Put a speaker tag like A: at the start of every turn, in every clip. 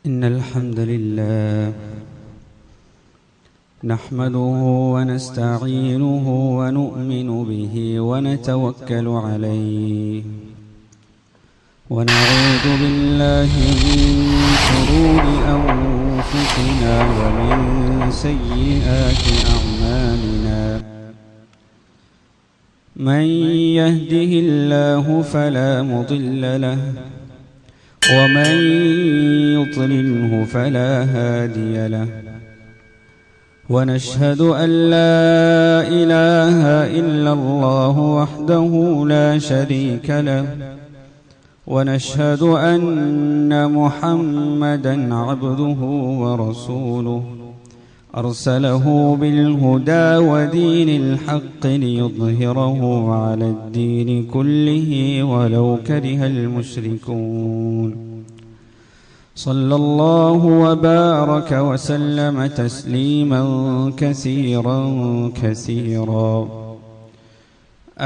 A: إن الحمد لله نحمده ونستعينه ونؤمن به ونتوكل عليه ونعوذ بالله من شرور أنفسنا ومن سيئات أعمالنا من يهده الله فلا مضل له ومن يضلله فلا هادي له ونشهد أن لا إله إلا الله وحده لا شريك له ونشهد أن محمدا عبده ورسوله أرسله بالهدى ودين الحق ليظهره على الدين كله ولو كره المشركون صلى الله وبارك وسلم تسليما كثيرا كثيرا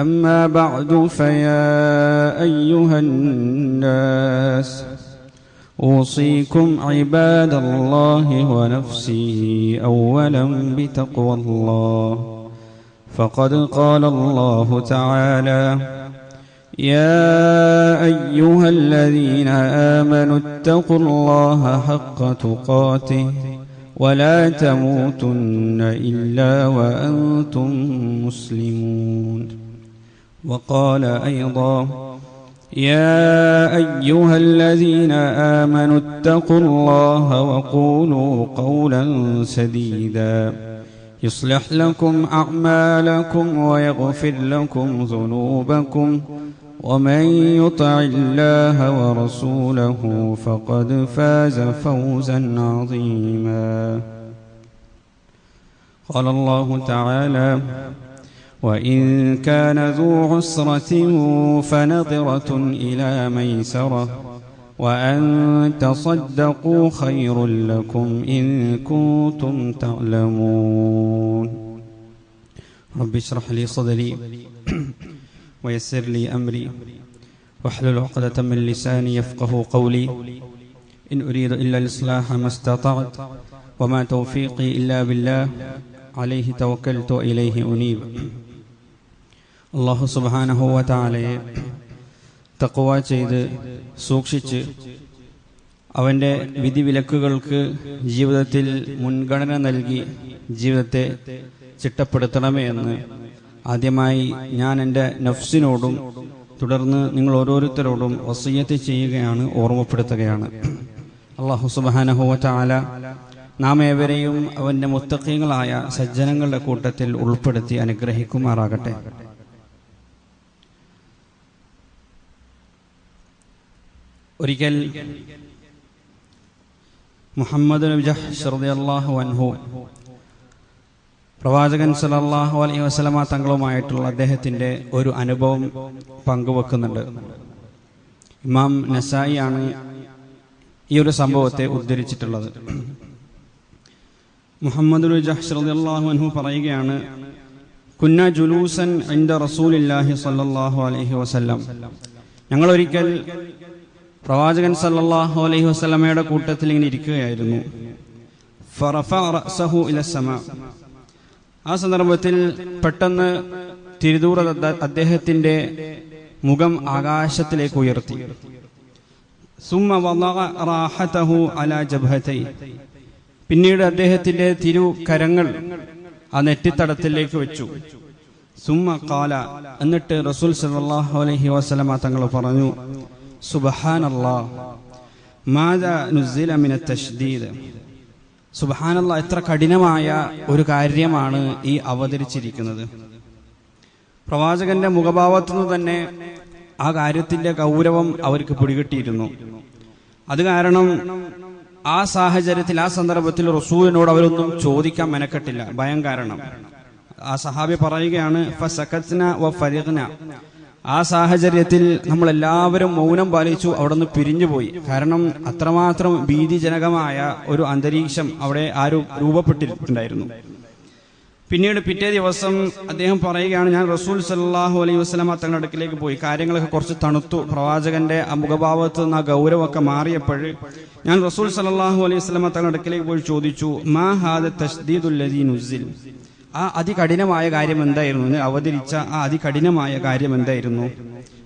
A: أما بعد فيا أيها الناس أوصيكم عباد الله ونفسي أولا بتقوى الله فقد قال الله تعالى يا أيها الذين آمنوا اتقوا الله حق تقاته ولا تموتن إلا وأنتم مسلمون وقال أيضا يا أيها الذين آمنوا اتقوا الله وقولوا قولا سديدا يصلح لكم أعمالكم ويغفر لكم ذنوبكم ومن يطع الله ورسوله فقد فاز فوزا عظيما قال الله تعالى وإن كان ذو عسرة فنظرة إلى ميسرة وأن تصدقوا خير لكم إن كنتم تعلمون رب اشرح لي صدري ويسر لي أمري واحلل عقدة من لساني يفقه قولي إن أريد إلا الإصلاح ما استطعت وما توفيقي إلا بالله عليه توكلت وإليه أنيب അള്ളാഹു സുബ്ഹാനഹു വ തആലയെ തഖ്വ ചെയ്ത് സൂക്ഷിച്ച് അവൻ്റെ വിധിവിലക്കുകൾക്ക് ജീവിതത്തിൽ മുൻഗണന നൽകി ജീവിതത്തെ ചിട്ടപ്പെടുത്തണമേ എന്ന് ആദ്യമായി ഞാൻ എൻ്റെ നഫ്സിനോടും തുടർന്ന് നിങ്ങൾ ഓരോരുത്തരോടും വസിയ്യത്ത് ചെയ്യുകയാണ്, ഓർമ്മപ്പെടുത്തുകയാണ്. അള്ളാഹു സുബ്ഹാനഹു വ തആല നാം ഏവരെയും അവൻ്റെ മുത്തഖീങ്ങളായ സജ്ജനങ്ങളുടെ കൂട്ടത്തിൽ ഉൾപ്പെടുത്തി അനുഗ്രഹിക്കുമാറാകട്ടെ. ഒരിക്കൽ മുഹമ്മദ് ബിൻ ജഹ്ഷ് റളിയല്ലാഹു അൻഹു പ്രവാചകൻ സല്ലല്ലാഹു അലൈഹി വസല്ലമ തങ്ങളുമായിട്ടുള്ള അദ്ദേഹത്തിൻ്റെ ഒരു അനുഭവം പങ്കുവെക്കുന്നുണ്ട്. ഇമാം നസായി ആണ് ഈ ഒരു സംഭവത്തെ ഉദ്ധരിച്ചിട്ടുള്ളത്. മുഹമ്മദ് ബിൻ ജഹ്ഷ് റളിയല്ലാഹു അൻഹു പറയുകയാണ്, കുന്ന ജുലൂസൻ ഇൻദ റസൂലില്ലാഹി സ്വല്ലല്ലാഹു അലൈഹി വസല്ലം, ഞങ്ങൾ ഒരിക്കൽ പ്രവാചകൻ സല്ലല്ലാഹു അലൈഹി വസല്ലമയുടെ കൂട്ടത്തിൽ ഇങ്ങനെ ഇരിക്കുകയായിരുന്നു. ഫറഫഅ റഅസഹു ഇല സമാ, ആ സന്ദർഭത്തിൽ പെട്ടെന്ന് തിരുദൂർ അദ്ദേഹത്തിന്റെ മുഖം ആകാശത്തിലേക്ക് ഉയർത്തി. സുമ്മ വളഅ റാഹതഹു അലാ ജബ്ഹതൈ, പിന്നീട് അദ്ദേഹത്തിന്റെ കരങ്ങൾ ആ നെറ്റിത്തടത്തിലേക്ക് വെച്ചു. സുമ്മ ഖാല, എന്നിട്ട് റസൂൽ സല്ലല്ലാഹു അലൈഹി വസല്ലമ തങ്ങൾ പറഞ്ഞു, സുബ്ഹാനല്ലാഹ് മാദാ നുസില മിന തശ്ദീദ്, സുബ്ഹാനല്ലാഹ്, എത്ര കഠിനമായ ഒരു കാര്യമാണ് ഈ അവതരിച്ചിരിക്കുന്നത്. പ്രവാചകന്റെ മുഖഭാവത്തുനിന്ന് തന്നെ ആ കാര്യത്തിന്റെ ഗൗരവം അവർക്ക് പിടികിട്ടിയിരുന്നു. അത് കാരണം ആ സാഹചര്യത്തിൽ, ആ സന്ദർഭത്തിൽ റസൂലിനോട് അവരൊന്നും ചോദിക്കാൻ മെനക്കെട്ടില്ല, ഭയം കാരണം. ആ സഹാബി പറയുകയാണ്, ഫസകത്ന വഫരിഗ്ന, ആ സാഹചര്യത്തിൽ നമ്മൾ എല്ലാവരും മൗനം പാലിച്ചു, അവിടെ നിന്ന് പിരിഞ്ഞുപോയി. കാരണം അത്രമാത്രം ഭീതിജനകമായ ഒരു അന്തരീക്ഷം അവിടെ രൂപപ്പെട്ടിട്ടുണ്ടായിരുന്നു. പിന്നീട് പിറ്റേ ദിവസം അദ്ദേഹം പറയുകയാണ്, ഞാൻ റസൂൽ സല്ലല്ലാഹു അലൈഹി വസല്ലമ തങ്ങളുടെ അടുക്കിലേക്ക് പോയി. കാര്യങ്ങളൊക്കെ കുറച്ച് തണുത്തു. പ്രവാചകന്റെ ആ മുഖഭാവത്ത് നിന്ന് ആ ഗൗരവമൊക്കെ മാറിയപ്പോൾ ഞാൻ റസൂൽ സല്ലല്ലാഹു അലൈഹി വസല്ലമ തങ്ങളുടെ അടുക്കിലേക്ക് പോയി ചോദിച്ചു, മാ ഹാദ തശ്ദീദുൽ ലദീ നുസിൽ, ആ അതികഠിനമായ കാര്യം എന്തായിരുന്നു, അവതരിച്ച ആ അതികഠിനമായ കാര്യം എന്തായിരുന്നു?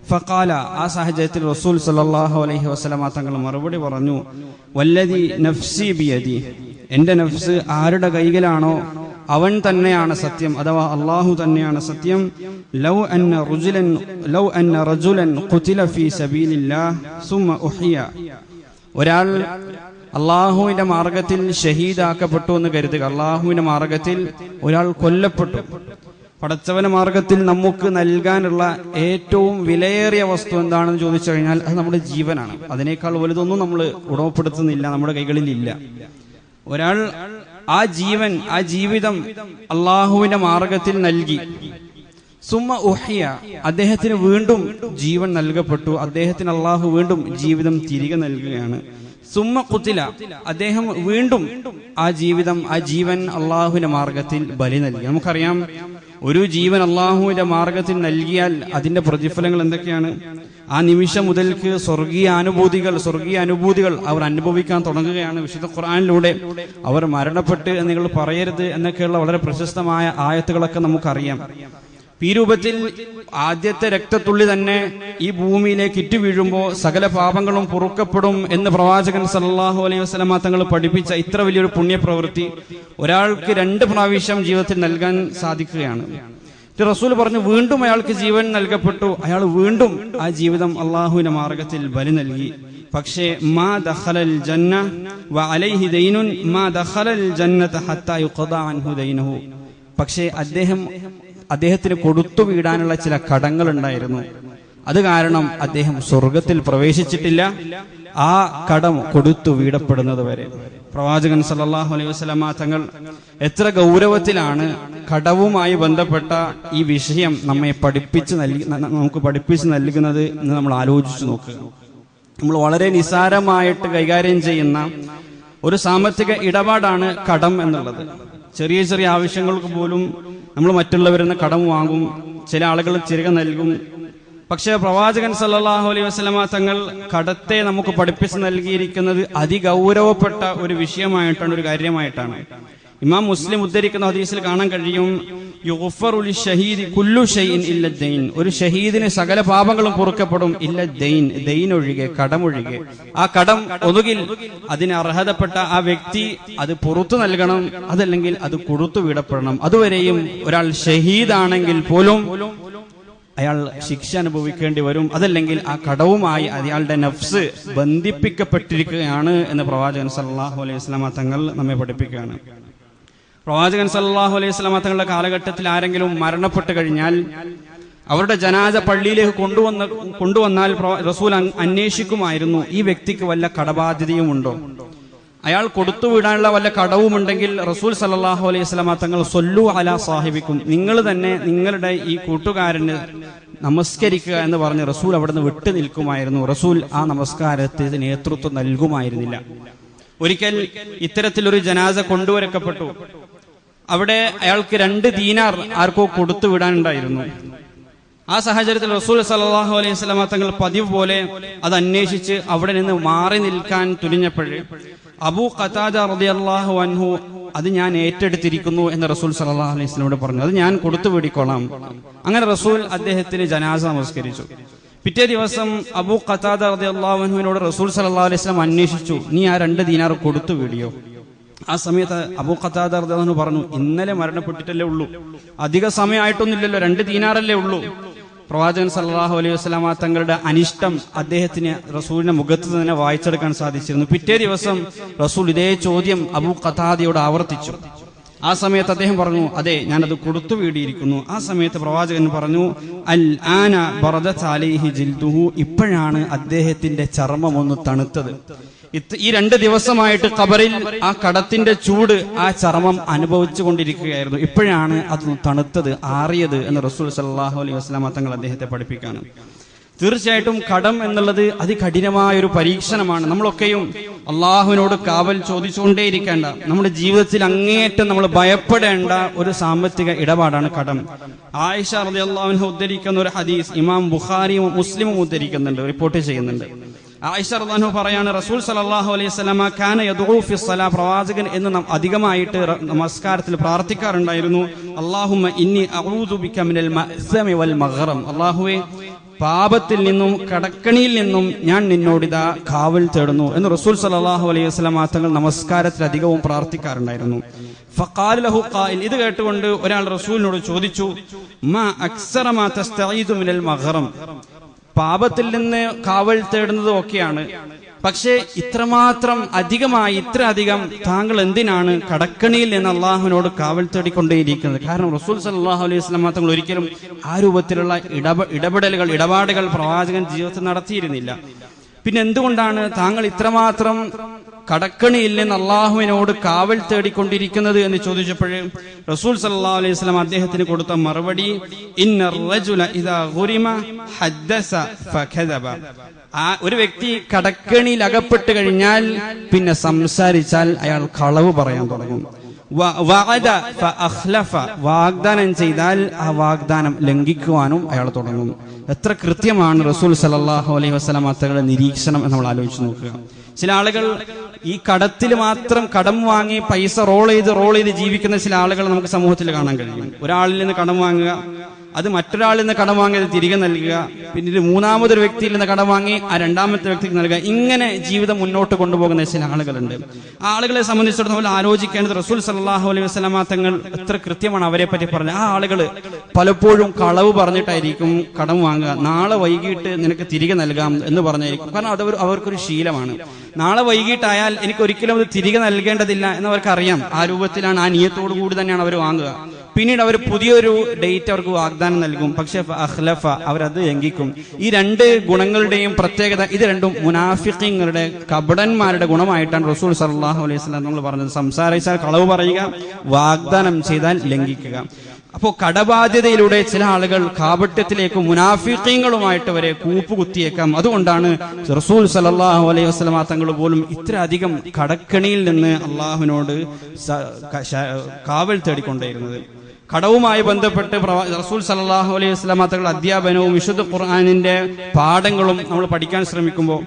A: ഫഖാല, ആ സാഹചര്യത്തിൽ റസൂൽ സല്ലല്ലാഹു അലൈഹി വസല്ലമ തങ്ങൾ മറുപടി പറഞ്ഞു, വല്ലദി നഫ്സി ബിയദി, എന്റെ നഫ്സ് ആരുടെ കൈകളിലാണോ അവൻ തന്നെയാണ് സത്യം, അഥവാ അല്ലാഹു തന്നെയാണ് സത്യം. ലൗ അന്ന റജുലൻ ഖുതില ഫീ സബീലില്ലാഹ് സുമ്മ ഉഹിയ, ഒരാൾ അള്ളാഹുവിന്റെ മാർഗത്തിൽ ഷഹീദാക്കപ്പെട്ടു എന്ന് കരുതുക. അള്ളാഹുവിന്റെ മാർഗത്തിൽ ഒരാൾ കൊല്ലപ്പെട്ടു. പടച്ചവന്റെ മാർഗത്തിൽ നമുക്ക് നൽകാനുള്ള ഏറ്റവും വിലയേറിയ വസ്തു എന്താണെന്ന് ചോദിച്ചു കഴിഞ്ഞാൽ അത് നമ്മുടെ ജീവനാണ്. അതിനേക്കാൾ വലുതൊന്നും നമ്മൾ ഉടമപ്പെടുത്തുന്നില്ല, നമ്മുടെ കൈകളിലില്ല. ഒരാൾ ആ ജീവൻ, ആ ജീവിതം അള്ളാഹുവിന്റെ മാർഗത്തിൽ നൽകി. സുമ്മ ഉഹിയ, അദ്ദേഹത്തിന് വീണ്ടും ജീവൻ നൽകപ്പെട്ടു. അദ്ദേഹത്തിന് അള്ളാഹു വീണ്ടും ജീവിതം തിരികെ നൽകുകയാണ്. സുമ്മ ഖുതില, അദ്ദേഹം വീണ്ടും ആ ജീവിതം, ആ ജീവൻ അള്ളാഹുവിന്റെ മാർഗത്തിൽ ബലി നൽകി. നമുക്കറിയാം, ഒരു ജീവൻ അള്ളാഹുവിന്റെ മാർഗത്തിൽ നൽകിയാൽ അതിന്റെ പ്രതിഫലങ്ങൾ എന്തൊക്കെയാണ്? ആ നിമിഷം മുതൽക്ക് സ്വർഗീയ അനുഭൂതികൾ അവർ അനുഭവിക്കാൻ തുടങ്ങുകയാണ്. വിശുദ്ധ ഖുർആനിലൂടെ അവർ മരണപ്പെട്ട് നിങ്ങൾ പറയരുത് എന്നൊക്കെയുള്ള വളരെ പ്രശസ്തമായ ആയത്തുകളൊക്കെ നമുക്കറിയാം. ഈ രൂപത്തിൽ ആദ്യത്തെ രക്തത്തുള്ളി തന്നെ ഈ ഭൂമിയിലേക്ക് ഇറ്റു വീഴുമ്പോൾ സകല പാപങ്ങളും പൊറുക്കപ്പെടും എന്ന് പ്രവാചകൻ സല്ലല്ലാഹു അലൈഹി വസല്ലമ തങ്ങൾ പഠിപ്പിച്ച ഇത്ര വലിയൊരു പുണ്യപ്രവൃത്തി ഒരാൾക്ക് 2 പ്രാവശ്യം ജീവിതത്തിൽ നൽകാൻ സാധിക്കുകയാണ്. റസൂൽ പറഞ്ഞു, വീണ്ടും അയാൾക്ക് ജീവൻ നൽകപ്പെട്ടു. അയാൾ വീണ്ടും ആ ജീവിതം അള്ളാഹുവിന്റെ മാർഗത്തിൽ ബലി നൽകി. പക്ഷേ മാ ദഖലൽ ജന്ന വ അലൈഹി ദൈനുൻ മാ ദഖലൽ ജന്നത ഹത്താ യുഖദാ അൻഹു ദൈനുഹു, പക്ഷേ അദ്ദേഹത്തിന് കൊടുത്തു വീടാനുള്ള ചില കടങ്ങൾ ഉണ്ടായിരുന്നു. അത് കാരണം അദ്ദേഹം സ്വർഗത്തിൽ പ്രവേശിച്ചിട്ടില്ല, ആ കടം കൊടുത്തു വീടപ്പെടുന്നത് വരെ. പ്രവാചകൻ സല്ലല്ലാഹു അലൈഹി വസല്ലമ തങ്ങൾ എത്ര ഗൗരവത്തിലാണ് കടവുമായി ബന്ധപ്പെട്ട ഈ വിഷയം നമുക്ക് പഠിപ്പിച്ച് നൽകുന്നത് എന്ന് നമ്മൾ ആലോചിച്ചു നോക്കുക. നമ്മൾ വളരെ നിസ്സാരമായിട്ട് കൈകാര്യം ചെയ്യുന്ന ഒരു സാമ്പത്തിക ഇടപാടാണ് കടം എന്നുള്ളത്. ചെറിയ ചെറിയ ആവശ്യങ്ങൾക്ക് പോലും നമ്മൾ മറ്റുള്ളവരിൽ നിന്ന് കടം വാങ്ങും, ചില ആളുകൾ തിരികെ നൽകും. പക്ഷേ പ്രവാചകൻ സല്ലല്ലാഹു അലൈഹി വസല്ലമ തങ്ങൾ കടത്തെ നമുക്ക് പഠിപ്പിച്ച് നൽകിയിരിക്കുന്നത് അതിഗൗരവപ്പെട്ട ഒരു വിഷയമായിട്ടാണ്, ഒരു കാര്യമായിട്ടാണ്. ഇമാം മുസ്ലിം ഉദ്ധരിക്കുന്ന ഹദീസിൽ കാണാൻ കഴിയും, യുഗ്ഫറു ലിശ്ശഹീദി കുല്ലു ഷൈഇൻ ഇല്ല ദൈൻ, ഒരു ഷഹീദിന് സകല പാപങ്ങളും പൊറുക്കപ്പെടും, ഇല്ല ദൈൻ, ദൈൻ ഒഴികെ, കടമൊഴികെ. ആ കടം ഒന്നുകിൽ അതിന് അർഹതപ്പെട്ട ആ വ്യക്തി അത് പുറത്തു നൽകണം, അതല്ലെങ്കിൽ അത് കൊടുത്തു വിടപ്പെടണം. അതുവരെയും ഒരാൾ ഷഹീദാണെങ്കിൽ പോലും അയാൾ ശിക്ഷ അനുഭവിക്കേണ്ടി വരും, അതല്ലെങ്കിൽ ആ കടവുമായി അയാളുടെ നഫ്സ് ബന്ധിപ്പിക്കപ്പെട്ടിരിക്കുകയാണ് എന്ന് പ്രവാചകൻ സല്ലല്ലാഹു അലൈഹി വസല്ലമ തങ്ങൾ നമ്മെ പഠിപ്പിക്കുകയാണ്. പ്രവാചകൻ സല്ലല്ലാഹു അലൈഹി വസല്ലമ തങ്ങളുടെ കാലഘട്ടത്തിൽ ആരെങ്കിലും മരണപ്പെട്ടു കഴിഞ്ഞാൽ അവരുടെ ജനാസ പള്ളിയിലേക്ക് കൊണ്ടുവന്നാൽ റസൂൽ അന്വേഷിക്കുമായിരുന്നു, ഈ വ്യക്തിക്ക് വല്ല കടബാധ്യതയുമുണ്ടോ, അയാൾ കൊടുത്തുവിടാനുള്ള വല്ല കടവുമുണ്ടെങ്കിൽ റസൂൽ സല്ലല്ലാഹു അലൈഹി വസല്ലമ തങ്ങൾ സൊല്ലു അലാ സാഹിബിക്കും, നിങ്ങൾ തന്നെ നിങ്ങളുടെ ഈ കൂട്ടുകാരന് നമസ്കരിക്കുക എന്ന് പറഞ്ഞ് റസൂൽ അവിടുന്ന് വിട്ടു നിൽക്കുമായിരുന്നു. റസൂൽ ആ നമസ്കാരത്തിന് നേതൃത്വം നൽകുമായിരുന്നില്ല. ഒരിക്കൽ ഇത്തരത്തിലൊരു ജനാസ കൊണ്ടുവരക്കപ്പെട്ടു. അവിടെ അയാൾക്ക് 2 ദീനാർ ആർക്കോ കൊടുത്തു വിടാനുണ്ടായിരുന്നു. ആ സാഹചര്യത്തിൽ റസൂൽ സല്ലല്ലാഹു അലൈഹി വസല്ലമ തങ്ങൾ പതിവ് പോലെ അത് അന്വേഷിച്ച് അവിടെ നിന്ന് മാറി നിൽക്കാൻ തുനിഞ്ഞപ്പോൾ അബൂ ഖതാദ റളിയല്ലാഹു അൻഹു, അത് ഞാൻ ഏറ്റെടുത്തിരിക്കുന്നു എന്ന് റസൂൽ സല്ലല്ലാഹു അലൈഹി വസല്ലമയോട് പറഞ്ഞു, അത് ഞാൻ കൊടുത്തു വിടിക്കൊള്ളാം. അങ്ങനെ റസൂൽ അദ്ദേഹത്തിന് ജനാസ നമസ്കരിച്ചു. പിറ്റേ ദിവസം അബൂ ഖതാദ റളിയല്ലാഹു അൻഹുവിനോട് റസൂൽ സല്ലല്ലാഹു അലൈഹി വസല്ലം അന്വേഷിച്ചു, നീ ആ 2 ദീനാർ കൊടുത്തു വിടിയോ? ആ സമയത്ത് അബൂ ഖതാദ റളിയല്ലാഹു അൻഹു പറഞ്ഞു, ഇന്നലെ മരണപ്പെട്ടിട്ടല്ലേ ഉള്ളൂ, അധിക സമയമായിട്ടൊന്നുമില്ലല്ലോ, 2 ദീനാറല്ലേ ഉള്ളൂ. പ്രവാചകൻ സല്ലല്ലാഹു അലൈഹി വസല്ലമ തങ്ങളുടെ അനിഷ്ടം അദ്ദേഹത്തിന് റസൂലിന്റെ മുഖത്ത് തന്നെ വായിച്ചെടുക്കാൻ സാധിച്ചിരുന്നു. പിറ്റേ ദിവസം റസൂൽ ഇതേ ചോദ്യം അബൂ ഖതാദയോട് ആവർത്തിച്ചു. ആ സമയത്ത് അദ്ദേഹം പറഞ്ഞു, അതെ, ഞാനത് കൊടുത്തു വീടിയിരിക്കുന്നു. ആ സമയത്ത് പ്രവാചകൻ പറഞ്ഞു, അൽ ആന ബറദത അലൈഹി ജിൽദുഹു, ഇപ്പോഴാണ് അദ്ദേഹത്തിന്റെ ചർമ്മം ഒന്ന് തണുത്തത്. ഈ 2 ദിവസമായിട്ട് ഖബറിൽ ആ കടത്തിന്റെ ചൂട് ആ ചർമ്മം അനുഭവിച്ചു കൊണ്ടിരിക്കുകയായിരുന്നു, ഇപ്പോഴാണ് അത് തണുത്തത്, ആറിയത് എന്ന് റസൂൽ സല്ലല്ലാഹു അലൈഹി വസല്ലമ തങ്ങൾ അദ്ദേഹത്തെ പഠിപ്പിക്കാണ്. തീർച്ചയായിട്ടും കടം എന്നുള്ളത് അതികഠിനമായ ഒരു പരീക്ഷണമാണ്. നമ്മളൊക്കെയും അള്ളാഹുവിനോട് കാവൽ ചോദിച്ചുകൊണ്ടേയിരിക്കേണ്ട, നമ്മുടെ ജീവിതത്തിൽ അങ്ങേയറ്റം നമ്മൾ ഭയപ്പെടേണ്ട ഒരു സാമ്പത്തിക ഇടപാടാണ് കടം. ആയിഷ റളിയല്ലാഹു അൻഹ ഉദ്ധരിക്കുന്ന ഒരു ഹദീസ് ഇമാം ബുഖാരിയും മുസ്ലിമും ഉദ്ധരിക്കുന്നുണ്ട്, റിപ്പോർട്ട് ചെയ്യുന്നുണ്ട്. ആയിഷ റളിയല്ലാഹു അൻഹ പറയാണ്, റസൂൽ സല്ലല്ലാഹു അലൈഹി വസല്ലമ കാന യദഉ ഫി സ്വലാ, പ്രവാചകൻ എന്ന് അധികമായിട്ട് നമസ്കാരത്തിൽ പ്രാർത്ഥിക്കാറുണ്ടായിരുന്നു, അല്ലാഹുമ്മ ഇന്നി അഊദു ബിക മിനൽ മഅ്സമി വൽ മഗ്റം, അല്ലാഹുവേ പാപത്തിൽ നിന്നും കടക്കണിയിൽ നിന്നും ഞാൻ നിന്നോടിതാ കാവൽ തേടുന്നു എന്ന് റസൂൽ സല്ലല്ലാഹു അലൈഹി വസല്ലമ തങ്ങൾ നമസ്കാരത്തിൽ അധികവും പ്രാർത്ഥിക്കാറുണ്ടായിരുന്നു. ഫഖാല ലഹു ഖായിൽ, ഇത് കേട്ടുകൊണ്ട് ഒരാൾ റസൂലിനോട് ചോദിച്ചു, മാ അക്സറ മാ തസ്തഈദു മിനൽ മഗ്റം, പാപത്തിൽ നിന്ന് കാവൽ തേടുന്നത് ഒക്കെയാണ്, പക്ഷേ ഇത്രമാത്രം അധികമായി ഇത്ര അധികം താങ്കൾ എന്തിനാണ് കടക്കണിയിൽ നിന്ന് അള്ളാഹുവിനോട് കാവൽ തേടിക്കൊണ്ടേയിരിക്കുന്നത്? കാരണം റസൂൽ സല്ലല്ലാഹു അലൈഹി വസല്ലം തങ്ങൾ ഒരിക്കലും ആ രൂപത്തിലുള്ള ഇടപാടുകൾ പ്രവാചകൻ ജീവിതത്തിൽ നടത്തിയിരുന്നില്ല. പിന്നെ എന്തുകൊണ്ടാണ് താങ്കൾ ഇത്രമാത്രം കടക്കണിയിൽ നിന്ന് അള്ളാഹുവിനോട് കാവൽ തേടിക്കൊണ്ടിരിക്കുന്നത് എന്ന് ചോദിച്ചപ്പോൾ റസൂൽ സല്ലല്ലാഹു അലൈഹി വസല്ലം അദ്ദേഹത്തിന് കൊടുത്ത മറുപടി, ഇന്നർ റജുല ഇദാ ഗുരിമ ഹദ്ദസ ഫകദബ, ഒരു വ്യക്തി കടക്കണിയിൽ അകപ്പെട്ട് കഴിഞ്ഞാൽ പിന്നെ സംസാരിച്ചാൽ അയാൾ കളവ് പറയാൻ തുടങ്ങും. വഅദ ഫഅഖ്ലഫ, വാഗ്ദാനം ചെയ്താൽ ആ വാഗ്ദാനം ലംഘിക്കുവാനും അയാൾ തുടങ്ങും. എത്ര കൃത്യമാണ് റസൂൽ സല്ലല്ലാഹു അലൈഹി വസല്ലം തങ്ങളുടെ നിരീക്ഷണം എന്ന് നമ്മൾ ആലോചിച്ച് നോക്കുക. ചില ആളുകൾ ഈ കടത്തിൽ മാത്രം കടം വാങ്ങി പൈസ റോൾ ചെയ്ത് ജീവിക്കുന്ന ചില ആളുകൾ നമുക്ക് സമൂഹത്തിൽ കാണാൻ കഴിയും. ഒരാളിൽ നിന്ന് കടം വാങ്ങുക, അത് മറ്റൊരാളിൽ നിന്ന് കടം വാങ്ങിയത് തിരികെ നൽകുക, പിന്നീട് മൂന്നാമതൊരു വ്യക്തിയിൽ നിന്ന് കടം വാങ്ങി ആ രണ്ടാമത്തെ വ്യക്തിക്ക് നൽകുക, ഇങ്ങനെ ജീവിതം മുന്നോട്ട് കൊണ്ടുപോകുന്ന ചില ആളുകളുണ്ട്. ആ ആളുകളെ സംബന്ധിച്ചിടത്തോളം ആലോചിക്കേണ്ടത്, റസൂൽ സല്ലല്ലാഹു അലൈഹി വസല്ലമ തങ്ങൾ എത്ര കൃത്യമാണ് അവരെ പറ്റി പറഞ്ഞത്. ആ ആളുകൾ പലപ്പോഴും കളവ് പറഞ്ഞിട്ടായിരിക്കും കടം വാങ്ങുക, നാളെ വൈകിട്ട് നിനക്ക് തിരികെ നൽകാം എന്ന് പറഞ്ഞായിരിക്കും. കാരണം അത് അവർക്കൊരു ശീലമാണ്. നാളെ വൈകിട്ടായാൽ എനിക്ക് ഒരിക്കലും അത് തിരികെ നൽകേണ്ടതില്ല എന്നവർക്കറിയാം. ആ രൂപത്തിലാണ്, ആ നിയത്തോടു കൂടി തന്നെയാണ് അവർ വാങ്ങുക. പിന്നീട് അവർ പുതിയൊരു ഡേറ്റ് അവർക്ക് വാഗ്ദാനം നൽകും, പക്ഷെ അഖ്ലഫ, അവരത് ലംഘിക്കും. ഈ രണ്ട് ഗുണങ്ങളുടെയും പ്രത്യേകത, ഇത് രണ്ടും മുനാഫിഖീങ്ങളുടെ കപടന്മാരുടെ ഗുണമായിട്ടാണ് റസൂൽ സല്ലല്ലാഹു അലൈഹി വസല്ലം നമ്മൾ പറഞ്ഞത്. സംസാരിച്ചാൽ കളവ് പറയുക, വാഗ്ദാനം ചെയ്താൽ ലംഘിക്കുക. അപ്പോൾ കടബാധ്യതയിലൂടെ ചില ആളുകൾ കാപട്യത്തിലേക്ക് മുനാഫിഖീങ്ങളുമായിട്ട് വരെ കൂപ്പുകുത്തിയേക്കാം. അതുകൊണ്ടാണ് റസൂൽ സല്ലല്ലാഹു അലൈഹി വസല്ലം തങ്ങൾ പോലും ഇത്ര അധികം കടക്കണിയിൽ നിന്ന് അള്ളാഹുവിനോട് കാവൽ തേടിക്കൊണ്ടേയിരുന്നത്. കടവുമായി ബന്ധപ്പെട്ട് റസൂൽ സല്ലല്ലാഹു അലൈഹി വസല്ലം തങ്ങൾ അധ്യാപനവും വിശുദ്ധ ഖുർആനിന്റെ പാഠങ്ങളും നമ്മൾ പഠിക്കാൻ ശ്രമിക്കുമ്പോൾ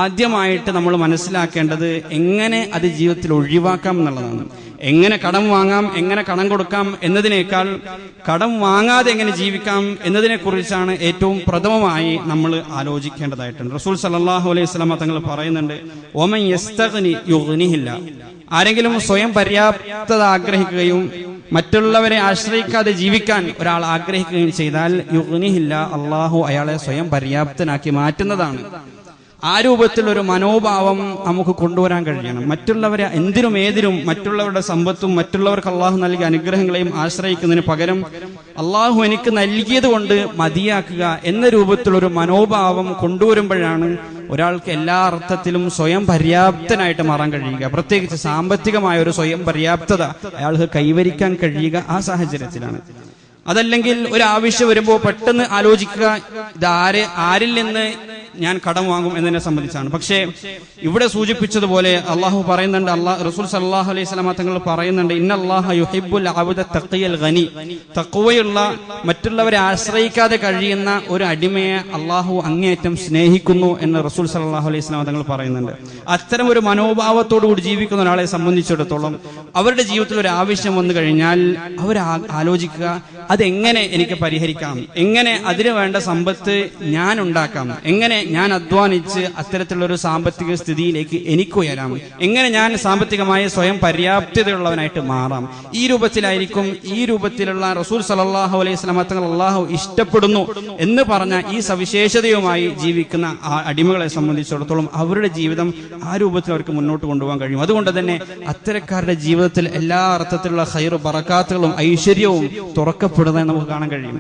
A: ആദ്യമായിട്ട് നമ്മൾ മനസ്സിലാക്കേണ്ടത് എങ്ങനെ അത് ജീവിതത്തിൽ ഒഴിവാക്കാം എന്നുള്ളതാണ്. എങ്ങനെ കടം വാങ്ങാം, എങ്ങനെ കടം കൊടുക്കാം എന്നതിനേക്കാൾ കടം വാങ്ങാതെ എങ്ങനെ ജീവിക്കാം എന്നതിനെ കുറിച്ചാണ് ഏറ്റവും പ്രഥമമായി നമ്മൾ ആലോചിക്കേണ്ടതായിട്ടുണ്ട്. റസൂൽ സല്ലല്ലാഹു അലൈഹി വസല്ലം തങ്ങൾ പറയുന്നുണ്ട്, വമൻ യസ്തഗ്നി യുഗ്നിഹില്ല, ആരെങ്കിലും സ്വയം പര്യാപ്തത ആഗ്രഹിക്കുകയും മറ്റുള്ളവരെ ആശ്രയിക്കാതെ ജീവിക്കാൻ ഒരാൾ ആഗ്രഹിക്കുകയും ചെയ്താൽ യുഗ്നിഹില്ല, അള്ളാഹു അയാളെ സ്വയം പര്യാപ്തനാക്കി മാറ്റുന്നതാണ്. ആ രൂപത്തിലൊരു മനോഭാവം നമുക്ക് കൊണ്ടുവരാൻ കഴിയണം. മറ്റുള്ളവരെ എന്തിനും ഏതിനും മറ്റുള്ളവരുടെ സമ്പത്തും മറ്റുള്ളവർക്ക് അള്ളാഹു നൽകിയ അനുഗ്രഹങ്ങളെയും ആശ്രയിക്കുന്നതിന് പകരം അള്ളാഹു എനിക്ക് നൽകിയത് കൊണ്ട് മതിയാക്കുക എന്ന രൂപത്തിലൊരു മനോഭാവം കൊണ്ടുവരുമ്പോഴാണ് ഒരാൾക്ക് എല്ലാ അർത്ഥത്തിലും സ്വയം പര്യാപ്തനായിട്ട് മാറാൻ കഴിയുക. പ്രത്യേകിച്ച് സാമ്പത്തികമായ ഒരു സ്വയം പര്യാപ്തത അയാൾക്ക് കൈവരിക്കാൻ കഴിയുക ആ സാഹചര്യത്തിലാണ്. അതല്ലെങ്കിൽ ഒരാവശ്യം വരുമ്പോൾ പെട്ടെന്ന് ആലോചിക്കുക, ഇത് ആരിൽ നിന്ന് ഞാൻ കടം വാങ്ങും എന്നതിനെ സംബന്ധിച്ചാണ്. പക്ഷേ ഇവിടെ സൂചിപ്പിച്ചതുപോലെ അള്ളാഹു പറയുന്നുണ്ട്, റസൂൽ സല്ലല്ലാഹു അലൈഹി വസല്ലം തങ്ങൾ പറയുന്നുണ്ട്, ഇന്നല്ലാഹ യുഹിബ്ബുൽ അബ്ദ തഖിയൽ ഗനി, തഖ്വയുള്ള മറ്റുള്ളവരെ ആശ്രയിക്കാതെ കഴിയുന്ന ഒരു അടിമയെ അള്ളാഹു അങ്ങേയറ്റം സ്നേഹിക്കുന്നു എന്ന് റസൂൽ സല്ലല്ലാഹു അലൈഹി വസല്ലം തങ്ങൾ പറയുന്നുണ്ട്. അത്തരം ഒരു മനോഭാവത്തോടു കൂടി ജീവിക്കുന്ന ഒരാളെ സംബന്ധിച്ചിടത്തോളം അവരുടെ ജീവിതത്തിൽ ഒരു ആവശ്യം വന്നു കഴിഞ്ഞാൽ അവർ ആലോചിക്കുക, അതെങ്ങനെ എനിക്ക് പരിഹരിക്കാം, എങ്ങനെ അതിനു വേണ്ട സമ്പത്ത് ഞാൻ ഉണ്ടാക്കാം, എങ്ങനെ ഞാൻ അധ്വാനിച്ച് അത്തരത്തിലുള്ള ഒരു സാമ്പത്തിക സ്ഥിതിയിലേക്ക് എനിക്ക് ഉയരാം, എങ്ങനെ ഞാൻ സാമ്പത്തികമായി സ്വയം പര്യാപ്തതയുള്ളവനായിട്ട് മാറാം. ഈ രൂപത്തിലായിരിക്കും, ഈ രൂപത്തിലുള്ള റസൂൽ സല്ലല്ലാഹു അലൈഹി വസല്ലം തങ്ങൾ അള്ളാഹു ഇഷ്ടപ്പെടുന്നു എന്ന് പറഞ്ഞ ഈ സവിശേഷതയുമായി ജീവിക്കുന്ന ആ അടിമകളെ സംബന്ധിച്ചിടത്തോളം അവരുടെ ജീവിതം ആ രൂപത്തിൽ അവർക്ക് മുന്നോട്ട് കൊണ്ടുപോകാൻ കഴിയും. അതുകൊണ്ട് തന്നെ അത്തരക്കാരുടെ ജീവിതത്തിൽ എല്ലാ അർത്ഥത്തിലുള്ള ഖൈർ ബറകാത്തുകളും ഐശ്വര്യവും തുറക്കപ്പെടുന്നതായി നമുക്ക് കാണാൻ കഴിയും.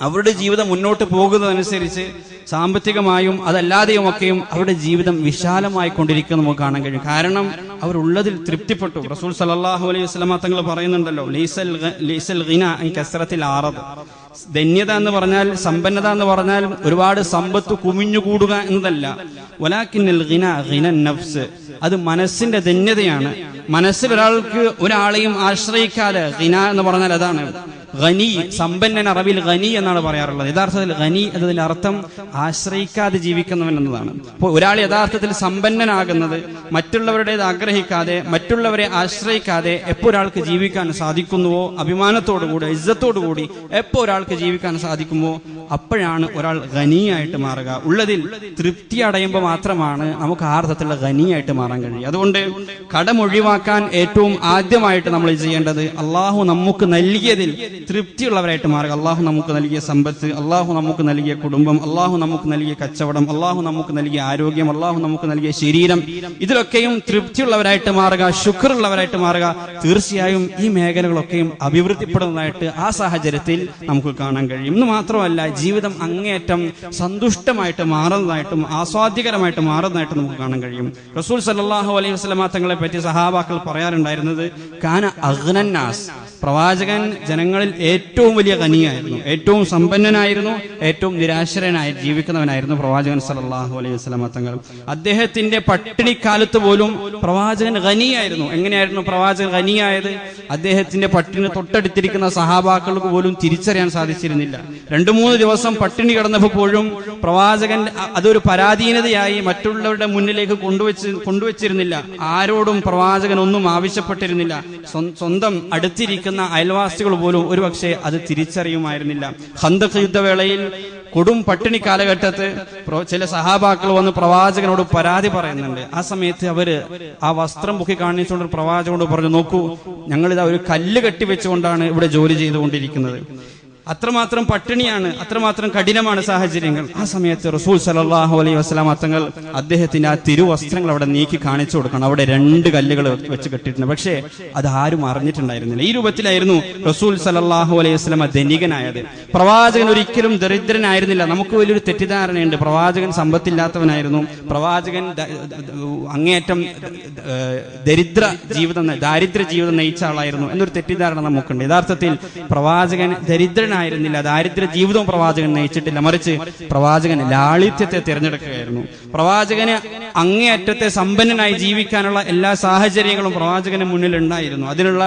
A: അവരുടെ ജീവിതം മുന്നോട്ട് പോകുന്നതനുസരിച്ച് സാമ്പത്തികമായും അതല്ലാതെയുമൊക്കെയും അവരുടെ ജീവിതം വിശാലമായി കൊണ്ടിരിക്കുന്നത് നമുക്ക് കാണാൻ കഴിയും. കാരണം അവരുള്ളതിൽ തൃപ്തിപ്പെട്ടു. റസൂൽ സല്ലല്ലാഹു അലൈഹി വസല്ലമ തങ്ങൾ പറയുന്നുണ്ടല്ലോ, ലൈസൽ ഗിന അൻ കസ്റത്തിൽ ആറദ്, ധന്യത എന്ന് പറഞ്ഞാൽ, സമ്പന്നത എന്ന് പറഞ്ഞാൽ ഒരുപാട് സമ്പത്ത് കുമിഞ്ഞുകൂടുക എന്നതല്ല. വലാകിന്നൽ ഗിന ഗിനൻ നഫ്സ്, അത് മനസ്സിന്റെ ധന്യതയാണ്. മനസ്സിൽ ഒരാളെയും ആശ്രയിക്കാതെ, ഗിന എന്ന് പറഞ്ഞാൽ അതാണ്. ഗനി, സമ്പന്നൻ അറബിൽ ഗനി എന്നാണ് പറയാറുള്ളത്. യഥാർത്ഥത്തിൽ ഗനി എന്നതിന്റെ അർത്ഥം ആശ്രയിക്കാതെ ജീവിക്കുന്നവൻ എന്നതാണ്. അപ്പോൾ ഒരാൾ യഥാർത്ഥത്തിൽ സമ്പന്നനാകുന്നത് മറ്റുള്ളവരുടേത് ആഗ്രഹിക്കാതെ, മറ്റുള്ളവരെ ആശ്രയിക്കാതെ എപ്പോൾ ഒരാൾക്ക് ജീവിക്കാൻ സാധിക്കുന്നുവോ, അഭിമാനത്തോടുകൂടി ഇസ്സത്തോടുകൂടി എപ്പോൾ ഒരാൾക്ക് ജീവിക്കാൻ സാധിക്കുമോ, അപ്പോഴാണ് ഒരാൾ ഗനിയായിട്ട് മാറുക. ഉള്ളതിൽ തൃപ്തി അടയുമ്പോൾ മാത്രമാണ് നമുക്ക് ആ അർത്ഥത്തിലുള്ള ഗനിയായിട്ട് മാറാൻ കഴിയും. അതുകൊണ്ട് കടം ഒഴിവാക്കാൻ ഏറ്റവും ആദ്യമായിട്ട് നമ്മൾ ചെയ്യേണ്ടത് അള്ളാഹു നമുക്ക് നൽകിയതിൽ തൃപ്തിയുള്ളവരായിട്ട് മാറുക. അള്ളാഹു നമുക്ക് നൽകിയ സമ്പത്ത്, അള്ളാഹു നമുക്ക് നൽകിയ കുടുംബം, അള്ളാഹു നമുക്ക് നൽകിയ കച്ചവടം, അള്ളാഹു നമുക്ക് നൽകിയ ആരോഗ്യം, അള്ളാഹു നമുക്ക് നൽകിയ ശരീരം, ഇതിലൊക്കെയും തൃപ്തിയുള്ളവരായിട്ട് മാറുക, ശുക്റുള്ളവരായിട്ട് മാറുക. തീർച്ചയായും ഈ മേഖലകളൊക്കെയും അഭിവൃദ്ധിപ്പെടുന്നതായിട്ട് ആ സാഹചര്യത്തിൽ നമുക്ക് കാണാൻ കഴിയും. എന്ന് മാത്രമല്ല, ജീവിതം അങ്ങേയറ്റം സന്തുഷ്ടമായിട്ട് മാറുന്നതായിട്ടും ആസ്വാദ്യകരമായിട്ട് മാറുന്നതായിട്ടും നമുക്ക് കാണാൻ കഴിയും. റസൂൽ സല്ലല്ലാഹു അലൈഹി വസല്ലമ തങ്ങളെ പറ്റി സഹാബാക്കൾ പറയാറുണ്ടായിരുന്നത്, കാന അഗ്നന്നാസ്, പ്രവാചകൻ ജനങ്ങളിൽ ഏറ്റവും വലിയ ഖനിയായിരുന്നു, ഏറ്റവും സമ്പന്നനായിരുന്നു, ഏറ്റവും നിരാശരനായി ജീവിക്കുന്നവനായിരുന്നു പ്രവാചകൻ സല്ലല്ലാഹു അലൈഹി വസല്ലമ തങ്ങൾ. അദ്ദേഹത്തിന്റെ പട്ടിണിക്കാലത്ത് പോലും പ്രവാചകൻ ഖനിയായിരുന്നു. എങ്ങനെയായിരുന്നു പ്രവാചകൻ ഖനിയായത്? അദ്ദേഹത്തിന്റെ പട്ടിണി തൊട്ടടുത്തിരിക്കുന്ന സഹാബാക്കൾക്ക് പോലും തിരിച്ചറിയാൻ സാധിച്ചിരുന്നില്ല. 2-3 ദിവസം പട്ടിണി കിടന്നപ്പോൾ പോലും പ്രവാചകൻ അതൊരു പരാധീനതയായി മറ്റുള്ളവരുടെ മുന്നിലേക്ക് കൊണ്ടുവച്ചിരുന്നില്ല. ആരോടും പ്രവാചകൻ ഒന്നും ആവശ്യപ്പെട്ടിരുന്നില്ല. സ്വന്തം അടുത്തിരിക്കുന്ന അയൽവാസികൾ പോലും ഒരുപക്ഷെ അത് തിരിച്ചറിയുമായിരുന്നില്ല. ഖന്തഖ് യുദ്ധവേളയിൽ കൊടും പട്ടിണി കാലഘട്ടത്ത് ചില സഹാബാക്കൾ വന്ന് പ്രവാചകനോട് പരാതി പറയുന്നുണ്ട്. ആ സമയത്ത് അവര് ആ വസ്ത്രം പൊക്കി കാണിച്ചുകൊണ്ട് പ്രവാചകനോട് പറഞ്ഞു, നോക്കൂ, ഞങ്ങളിതാ ഒരു കല്ല് കെട്ടിവെച്ചുകൊണ്ടാണ് ഇവിടെ ജോലി ചെയ്തുകൊണ്ടിരിക്കുന്നത്. അത്രമാത്രം പട്ടിണിയാണ്, അത്രമാത്രം കഠിനമാണ് സാഹചര്യങ്ങൾ. ആ സമയത്ത് റസൂൽ സല്ലല്ലാഹു അലൈഹി വസല്ലമ തങ്ങൾ അദ്ദേഹത്തിന്റെ ആ തിരുവസ്ത്രങ്ങൾ അവിടെ നീക്കി കാണിച്ചു കൊടുക്കണം. അവിടെ 2 കല്ലുകൾ വെച്ച് കെട്ടിയിട്ടുണ്ട്. പക്ഷേ അത് ആരും അറിഞ്ഞിട്ടുണ്ടായിരുന്നില്ല. ഈ രൂപത്തിലായിരുന്നു റസൂൽ സല്ലല്ലാഹു അലൈഹി വസല്ലമ ധനികനായത്. പ്രവാചകൻ ഒരിക്കലും ദരിദ്രനായിരുന്നില്ല. നമുക്ക് വലിയൊരു തെറ്റിദ്ധാരണയുണ്ട്, പ്രവാചകൻ സമ്പത്തില്ലാത്തവനായിരുന്നു, പ്രവാചകൻ അങ്ങേയറ്റം ദാരിദ്ര്യ ജീവിതം നയിച്ച ആളായിരുന്നു എന്നൊരു തെറ്റിദ്ധാരണ നമുക്കുണ്ട്. യഥാർത്ഥത്തിൽ പ്രവാചകൻ ദരിദ്രനായിരുന്നില്ല, ദാരിദ്ര്യ ജീവിതവും പ്രവാചകൻ നയിച്ചിട്ടില്ല. മറിച്ച് പ്രവാചകൻ ലാളിത്യത്തെ തിരഞ്ഞെടുക്കുകയായിരുന്നു. പ്രവാചകന് അങ്ങേയറ്റത്തെ സമ്പന്നനായി ജീവിക്കാനുള്ള എല്ലാ സാഹചര്യങ്ങളും പ്രവാചകന് മുന്നിൽ ഉണ്ടായിരുന്നു. അതിനുള്ള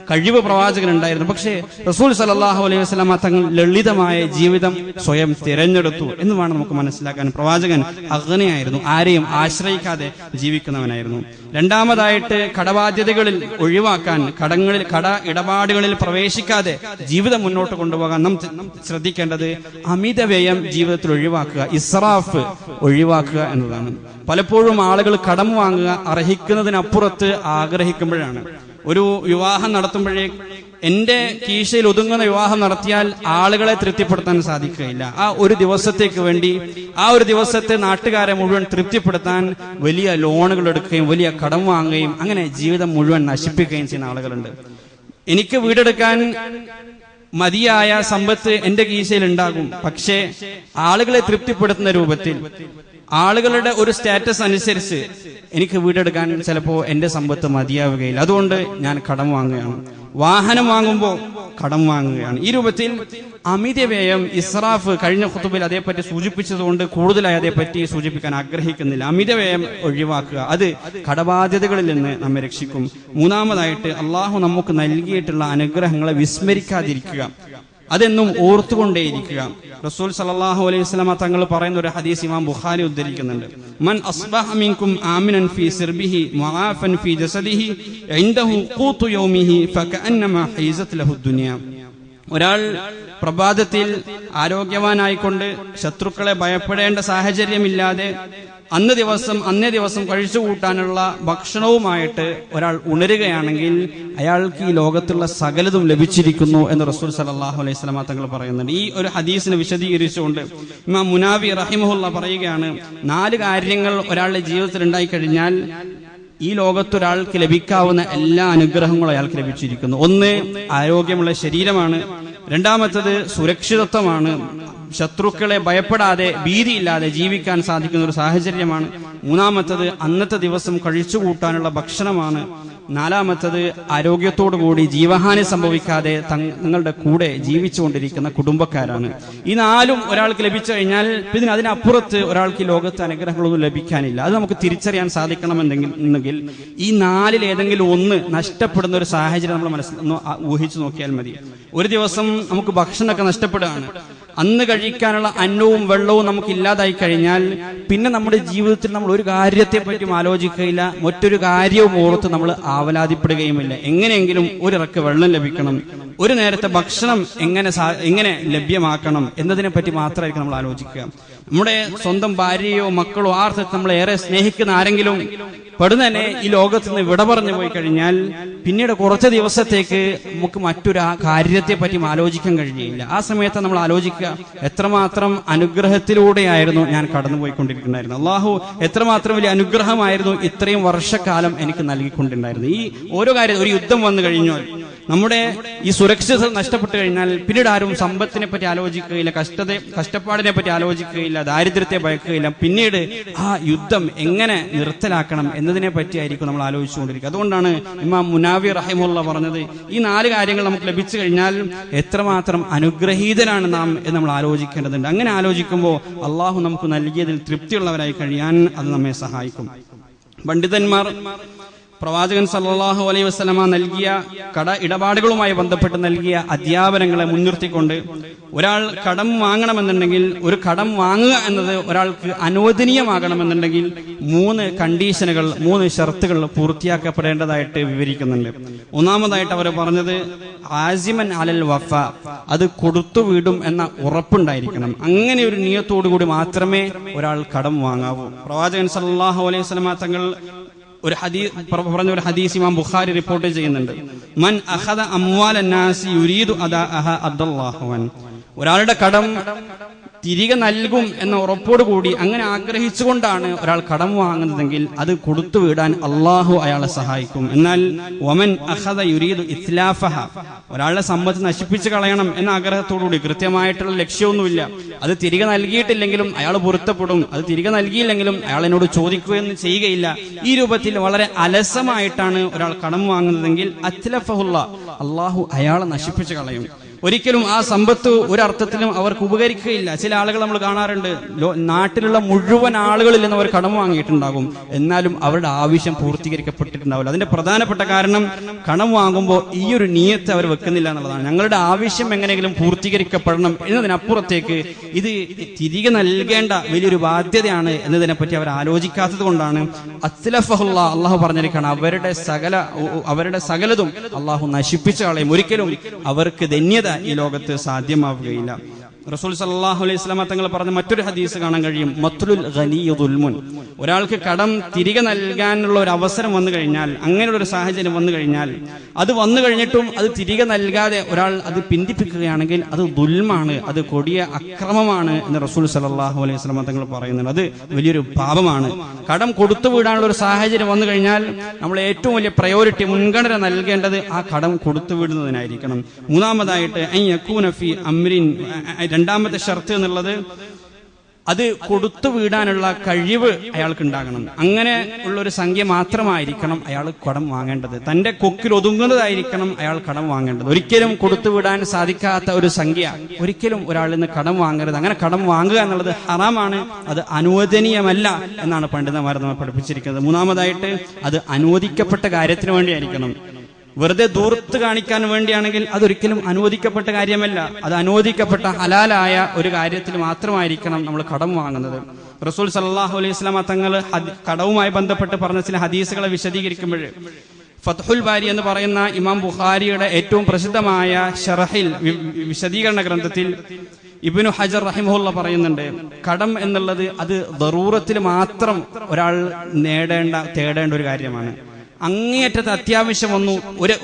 A: കഴിവ് പ്രവാചകൻ ഉണ്ടായിരുന്നു. പക്ഷേ റസൂൽ സല്ലല്ലാഹു അലൈഹി വസല്ലമ തങ്ങൾ ലളിതമായ ജീവിതം സ്വയം തിരഞ്ഞെടുത്തു എന്ന് വേണം നമുക്ക് മനസ്സിലാക്കാൻ. പ്രവാചകൻ അഗ്നിയായിരുന്നു, ആരെയും ആശ്രയിക്കാതെ ജീവിക്കുന്നവനായിരുന്നു. രണ്ടാമതായിട്ട് കടബാധ്യതകളിൽ ഒഴിവാക്കാൻ, കട ഇടപാടുകളിൽ പ്രവേശിക്കാതെ ജീവിതം മുന്നോട്ട് കൊണ്ടുപോകാൻ നാം ശ്രദ്ധിക്കേണ്ടത് അമിത വ്യയം ജീവിതത്തിൽ ഒഴിവാക്കുക, ഇസ്രാഫ് ഒഴിവാക്കുക എന്നതാണ്. പലപ്പോഴും ആളുകൾ കടം വാങ്ങുക അർഹിക്കുന്നതിനപ്പുറത്ത് ആഗ്രഹിക്കുമ്പോഴാണ്. ഒരു വിവാഹം നടത്തുമ്പോഴേ എന്റെ കീശയിൽ ഒതുങ്ങുന്ന വിവാഹം നടത്തിയാൽ ആളുകളെ തൃപ്തിപ്പെടുത്താൻ സാധിക്കുകയില്ല. ആ ഒരു ദിവസത്തേക്ക് വേണ്ടി, ആ ഒരു ദിവസത്തെ നാട്ടുകാരെ മുഴുവൻ തൃപ്തിപ്പെടുത്താൻ വലിയ ലോണുകൾ എടുക്കുകയും വലിയ കടം വാങ്ങുകയും അങ്ങനെ ജീവിതം മുഴുവൻ നശിപ്പിക്കുകയും ചെയ്യുന്ന ആളുകളുണ്ട്. എനിക്ക് വീടെടുക്കാൻ മതിയായ സമ്പത്ത് എന്റെ കീശയിൽ ഉണ്ടാകും, പക്ഷേ ആളുകളെ തൃപ്തിപ്പെടുത്തുന്ന രൂപത്തിൽ, ആളുകളുടെ ഒരു സ്റ്റാറ്റസ് അനുസരിച്ച് എനിക്ക് വീടെടുക്കാൻ ചിലപ്പോൾ എന്റെ സമ്പത്ത് മതിയാവുകയില്ല. അതുകൊണ്ട് ഞാൻ കടം വാങ്ങുകയാണ്. വാഹനം വാങ്ങുമ്പോൾ കടം വാങ്ങുകയാണ്. ഈ രൂപത്തിൽ അമിത വ്യയം, ഇസ്രാഫ്, കഴിഞ്ഞ ഖുതുബിൽ അതേപ്പറ്റി സൂചിപ്പിച്ചതുകൊണ്ട് കൂടുതലായി അതേപ്പറ്റി സൂചിപ്പിക്കാൻ ആഗ്രഹിക്കുന്നില്ല. അമിത വ്യയം ഒഴിവാക്കുക, അത് കടബാധ്യതകളിൽ നിന്ന് നമ്മെ രക്ഷിക്കും. മൂന്നാമതായിട്ട് അള്ളാഹു നമുക്ക് നൽകിയിട്ടുള്ള അനുഗ്രഹങ്ങളെ വിസ്മരിക്കാതിരിക്കുക, അതെന്നും ഓർത്തുകൊണ്ടേയിരിക്കുക. റസൂൽ സല്ലല്ലാഹു അലൈഹി വസല്ലമ തങ്ങൾ പറയുന്ന ഒരു ഹദീസ് ഇമാം ബുഖാരി ഉദ്ധരിക്കുന്നുണ്ട്. മൻ അസ്ബഹ മിൻകും ആമിനൻ ഫീ സിർബിഹി മുആഫൻ ഫീ ജസദിഹി ഇൻദഹു ഖൂതു യൗമിഹി ഫകഅന്നമാ ഹൈസത് ലഹു ദുനിയ. ഒരാൾ പ്രഭാതത്തിൽ ആരോഗ്യവാനായിക്കൊണ്ട് ശത്രുക്കളെ ഭയപ്പെടേണ്ട സാഹചര്യമില്ലാതെ അന്നേ ദിവസം കഴിച്ചു കൂട്ടാനുള്ള ഭക്ഷണവുമായിട്ട് ഒരാൾ ഉണരുകയാണെങ്കിൽ അയാൾക്ക് ഈ ലോകത്തുള്ള സകലതും ലഭിച്ചിരിക്കുന്നു എന്ന് റസൂൽ സല്ലല്ലാഹു അലൈഹി വസല്ലം തങ്ങൾ പറയുന്നുണ്ട്. ഈ ഒരു ഹദീസിനെ വിശദീകരിച്ചുകൊണ്ട് ഇമാം മുനാവി റഹിമഹുല്ല പറയുകയാണ്, 4 കാര്യങ്ങൾ ഒരാളുടെ ജീവിതത്തിൽ ഉണ്ടായിക്കഴിഞ്ഞാൽ ഈ ലോകത്തൊരാൾക്ക് ലഭിക്കാവുന്ന എല്ലാ അനുഗ്രഹങ്ങളും അയാൾക്ക് ലഭിച്ചിരിക്കുന്നു. ഒന്ന്, ആരോഗ്യമുള്ള ശരീരമാണ്. രണ്ടാമത്തത് സുരക്ഷിതത്വമാണ്, ശത്രുക്കളെ ഭയപ്പെടാതെ ഭീതിയില്ലാതെ ജീവിക്കാൻ സാധിക്കുന്ന ഒരു സാഹചര്യമാണ്. മൂന്നാമത്തത് അന്നത്തെ ദിവസം കഴിച്ചുകൂട്ടാനുള്ള ഭക്ഷണമാണ്. നാലാമത്തത് ആരോഗ്യത്തോടുകൂടി ജീവഹാനി സംഭവിക്കാതെ തങ്ങളുടെ കൂടെ ജീവിച്ചുകൊണ്ടിരിക്കുന്ന കുടുംബക്കാരാണ്. ഈ നാലും ഒരാൾക്ക് ലഭിച്ചു കഴിഞ്ഞാൽ പിന്നെ അതിനപ്പുറത്ത് ഒരാൾക്ക് ഈ ലോകത്ത് അനുഗ്രഹങ്ങളൊന്നും ലഭിക്കാനില്ല. അത് നമുക്ക് തിരിച്ചറിയാൻ സാധിക്കണമെന്നുണ്ടെങ്കിൽ ഈ നാലിൽ ഏതെങ്കിലും ഒന്ന് നഷ്ടപ്പെടുന്ന ഒരു സാഹചര്യം നമ്മൾ മനസ്സിൽ ഊഹിച്ചു നോക്കിയാൽ മതി. ഒരു ദിവസം നമുക്ക് ഭക്ഷണമൊക്കെ നഷ്ടപ്പെടുകയാണ്. അന്ന് കഴിക്കാനുള്ള അന്നവും വെള്ളവും നമുക്ക് ഇല്ലാതായി കഴിഞ്ഞാൽ പിന്നെ നമ്മുടെ ജീവിതത്തിൽ നമ്മൾ ഒരു കാര്യത്തെ പറ്റിയും ആലോചിക്കുകയില്ല, മറ്റൊരു കാര്യവും ഓർത്ത് നമ്മൾ ആവലാതിപ്പെടുകയുമില്ല. എങ്ങനെയെങ്കിലും ഒരിറക്ക് വെള്ളം ലഭിക്കണം, ഒരു നേരത്തെ ഭക്ഷണം എങ്ങനെ ലഭ്യമാക്കണം എന്നതിനെ പറ്റി മാത്രമായിരിക്കും നമ്മൾ ആലോചിക്കുക. നമ്മുടെ സ്വന്തം ഭാര്യയോ മക്കളോ ആ അർത്ഥത്തിൽ നമ്മളെ ഏറെ സ്നേഹിക്കുന്ന ആരെങ്കിലും പെടുന്നതന്നെ ഈ ലോകത്ത് നിന്ന് വിട പറഞ്ഞു പോയി കഴിഞ്ഞാൽ പിന്നീട് കുറച്ച് ദിവസത്തേക്ക് നമുക്ക് മറ്റൊരു കാര്യത്തെ പറ്റി ആലോചിക്കാൻ കഴിയുകയില്ല. ആ സമയത്ത് നമ്മൾ ആലോചിക്കുക, എത്രമാത്രം അനുഗ്രഹത്തിലൂടെയായിരുന്നു ഞാൻ കടന്നുപോയിക്കൊണ്ടിരിക്കുന്നുണ്ടായിരുന്നു. അള്ളാഹു എത്രമാത്രം വലിയ അനുഗ്രഹമായിരുന്നു ഇത്രയും വർഷക്കാലം എനിക്ക് നൽകിക്കൊണ്ടിരുന്നായിരുന്നു. ഈ ഓരോ കാര്യം, ഒരു യുദ്ധം വന്നു കഴിഞ്ഞാൽ, നമ്മുടെ ഈ സുരക്ഷിത നഷ്ടപ്പെട്ടു കഴിഞ്ഞാൽ പിന്നീട് ആരും സമ്പത്തിനെ പറ്റി ആലോചിക്കുകയില്ല, കഷ്ടപ്പാടിനെ പറ്റി ആലോചിക്കുകയില്ല, ദാരിദ്ര്യത്തെ ഭയക്കുകയില്ല. പിന്നീട് ആ യുദ്ധം എങ്ങനെ നിർത്തലാക്കണം എന്നതിനെ പറ്റിയായിരിക്കും നമ്മൾ ആലോചിച്ചുകൊണ്ടിരിക്കുക. അതുകൊണ്ടാണ് ഇമാം മുനാവി റഹിമുള്ള പറഞ്ഞത്, ഈ 4 കാര്യങ്ങൾ നമുക്ക് ലഭിച്ചു കഴിഞ്ഞാൽ എത്രമാത്രം അനുഗ്രഹീതനാണ് നാം എന്ന് നമ്മൾ ആലോചിക്കേണ്ടതുണ്ട്. അങ്ങനെ ആലോചിക്കുമ്പോൾ അള്ളാഹു നമുക്ക് നൽകിയതിൽ തൃപ്തിയുള്ളവരായി കഴിയാൻ അത് നമ്മെ സഹായിക്കും. പണ്ഡിതന്മാർ പ്രവാചകൻ സല്ലല്ലാഹു അലൈഹി വസല്ലമ നൽകിയ ഇടപാടുകളുമായി ബന്ധപ്പെട്ട് നൽകിയ അധ്യാപനങ്ങളെ മുൻനിർത്തിക്കൊണ്ട് ഒരാൾ കടം വാങ്ങണമെന്നുണ്ടെങ്കിൽ, ഒരു കടം വാങ്ങുക എന്നത് ഒരാൾക്ക് അനുവദനീയമാകണമെന്നുണ്ടെങ്കിൽ 3 കണ്ടീഷനുകൾ, 3 ഷർത്തുകൾ പൂർത്തിയാക്കപ്പെടേണ്ടതായിട്ട് വിവരിക്കുന്നുണ്ട്. ഒന്നാമതായിട്ട് അവർ പറഞ്ഞത് ആസിമൻ അലൽ വഫ, അത് കൊടുത്തുവിടും എന്ന ഉറപ്പുണ്ടായിരിക്കണം. അങ്ങനെ ഒരു നിയത്തോടുകൂടി മാത്രമേ ഒരാൾ കടം വാങ്ങാവൂ. പ്രവാചകൻ സല്ലല്ലാഹു അലൈഹി വസല്ലമ തങ്ങൾ പറഞ്ഞ ഒരു ഹദീസ് ഇമാം ബുഖാരി റിപ്പോർട്ട് ചെയ്യുന്നുണ്ട്. മൻ അഖദ അംവാലൻ നാസി യുരീദു അദാഅഹ അദ്ദല്ലാഹു അൻ, ഒരാളുടെ കടം തിരികെ നൽകും എന്ന ഉറപ്പോടുകൂടി അങ്ങനെ ആഗ്രഹിച്ചുകൊണ്ടാണ് ഒരാൾ കടം വാങ്ങുന്നതെങ്കിൽ അത് കൊടുത്തുവിടാൻ അള്ളാഹു അയാളെ സഹായിക്കും. എന്നാൽ വമൻ അഖദ യുരീദു ഇത്ലാഫഹ, ഒരാളുടെ സമ്പത്ത് നശിപ്പിച്ചു കളയണം എന്ന ആഗ്രഹത്തോടുകൂടി, കൃത്യമായിട്ടുള്ള ലക്ഷ്യമൊന്നുമില്ല, അത് തിരികെ നൽകിയിട്ടില്ലെങ്കിലും അയാൾ പൊരുത്തപ്പെടും, അത് തിരികെ നൽകിയില്ലെങ്കിലും അയാൾ എന്നോട് ചോദിക്കുകയൊന്നും ചെയ്യുകയില്ല, ഈ രൂപത്തിൽ വളരെ അലസമായിട്ടാണ് ഒരാൾ കടം വാങ്ങുന്നതെങ്കിൽ അത്ലഫഹുള്ള, അള്ളാഹു അയാളെ നശിപ്പിച്ചു കളയും. ഒരിക്കലും ആ സമ്പത്ത് ഒരർത്ഥത്തിലും അവർക്ക് ഉപകരിക്കുകയില്ല. ചില ആളുകൾ നമ്മൾ കാണാറുണ്ട്, നാട്ടിലുള്ള മുഴുവൻ ആളുകളിൽ നിന്ന് അവർ കടം വാങ്ങിയിട്ടുണ്ടാകും, എന്നാലും അവരുടെ ആവശ്യം പൂർത്തീകരിക്കപ്പെട്ടിട്ടുണ്ടാവില്ല. അതിന്റെ പ്രധാനപ്പെട്ട കാരണം കടം വാങ്ങുമ്പോൾ ഈ ഒരു നിയത്ത് അവർ വെക്കുന്നില്ല എന്നുള്ളതാണ്. ഞങ്ങളുടെ ആവശ്യം എങ്ങനെയെങ്കിലും പൂർത്തീകരിക്കപ്പെടണം എന്നതിനപ്പുറത്തേക്ക് ഇത് തിരികെ നൽകേണ്ട വലിയൊരു ബാധ്യതയാണ് എന്നതിനെപ്പറ്റി അവർ ആലോചിക്കാത്തത് കൊണ്ടാണ് അത്ലഫഹുള്ള, അള്ളാഹു പറഞ്ഞിരിക്കുകയാണ്, അവരുടെ സകലതും അള്ളാഹു നശിപ്പിച്ചു കളയും. ഒരിക്കലും അവർക്ക് ധന്യത ഈ ലോകത്ത് സാധ്യമാവുകയില്ല. റസൂൽ സല്ലല്ലാഹു അലൈഹി വസല്ലം തങ്ങൾ പറഞ്ഞ മറ്റൊരു ഹദീസ് കാണാൻ കഴിയും, മത്ലുൽ ഗനിയ്യ ദുൽമുൻ, ഒരാൾക്ക് കടം തിരികെ നൽകാനുള്ള ഒരു അവസരം വന്നു കഴിഞ്ഞാൽ, അങ്ങനെയുള്ള ഒരു സാഹചര്യം വന്നു കഴിഞ്ഞാൽ, അത് വന്നു കഴിഞ്ഞിട്ടും അത് തിരികെ നൽകാതെ ഒരാൾ അത് പിന്തിപ്പിക്കുകയാണെങ്കിൽ അത് ദുൽമാണ്, അത് കൊടിയ അക്രമമാണ് എന്ന് റസൂൽ സല്ലല്ലാഹു അലൈഹി വസല്ലം തങ്ങൾ പറയുന്നുണ്ട്. അത് വലിയൊരു പാപമാണ്. കടം കൊടുത്തുവിടാനുള്ള ഒരു സാഹചര്യം വന്നു കഴിഞ്ഞാൽ നമ്മൾ ഏറ്റവും വലിയ പ്രയോറിറ്റി, മുൻഗണന നൽകേണ്ടത് ആ കടം കൊടുത്തുവിടുന്നതിനായിരിക്കണം. മൂന്നാമതായിട്ട് അൻ യകൂന ഫീ അംരിൻ, രണ്ടാമത്തെ ഷർത്ത് എന്നുള്ളത് അത് കൊടുത്തുവിടാനുള്ള കഴിവ് അയാൾക്ക് ഉണ്ടാകണം. അങ്ങനെ ഉള്ള ഒരു സംഖ്യ മാത്രമായിരിക്കണം അയാൾ കടം വാങ്ങേണ്ടത്. തന്റെ കൊക്കിൽ ഒതുങ്ങുന്നതായിരിക്കണം അയാൾ കടം വാങ്ങേണ്ടത്. ഒരിക്കലും കൊടുത്തുവിടാൻ സാധിക്കാത്ത ഒരു സംഖ്യ ഒരിക്കലും ഒരാളിൽ നിന്ന് കടം വാങ്ങരുത്. അങ്ങനെ കടം വാങ്ങുക എന്നുള്ളത് ഹറാമാണ്, അത് അനുവദനീയമല്ല എന്നാണ് പണ്ഡിതന്മാർ നമ്മെ പഠിപ്പിച്ചിരിക്കുന്നത്. മൂന്നാമതായിട്ട് അത് അനുവദിക്കപ്പെട്ട കാര്യത്തിന് വേണ്ടിയായിരിക്കണം. വെറുതെ ദൂർത്ത് കാണിക്കാൻ വേണ്ടിയാണെങ്കിൽ അതൊരിക്കലും അനുവദിക്കപ്പെട്ട കാര്യമല്ല. അത് അനുവദിക്കപ്പെട്ട ഹലാലായ ഒരു കാര്യത്തിൽ മാത്രമായിരിക്കണം നമ്മൾ കടം വാങ്ങുന്നത്. റസൂൽ സല്ലല്ലാഹു അലൈഹി വസല്ലം തങ്ങൾ കടവുമായി ബന്ധപ്പെട്ട് പറഞ്ഞ ചില ഹദീസുകളെ വിശദീകരിക്കുമ്പോൾ ഫത്ഹുൽ ബാരി എന്ന് പറയുന്ന ഇമാം ബുഖാരിയുടെ ഏറ്റവും പ്രസിദ്ധമായ ശറഹിൽ, വിശദീകരണ ഗ്രന്ഥത്തിൽ ഇബ്നു ഹജർ റഹിമഹുള്ള പറയുന്നുണ്ട്, കടം എന്നുള്ളത് അത് ദറൂറത്തിൽ മാത്രം ഒരാൾ തേടേണ്ട ഒരു കാര്യമാണ്. അങ്ങേയറ്റത്തെ അത്യാവശ്യം വന്നു,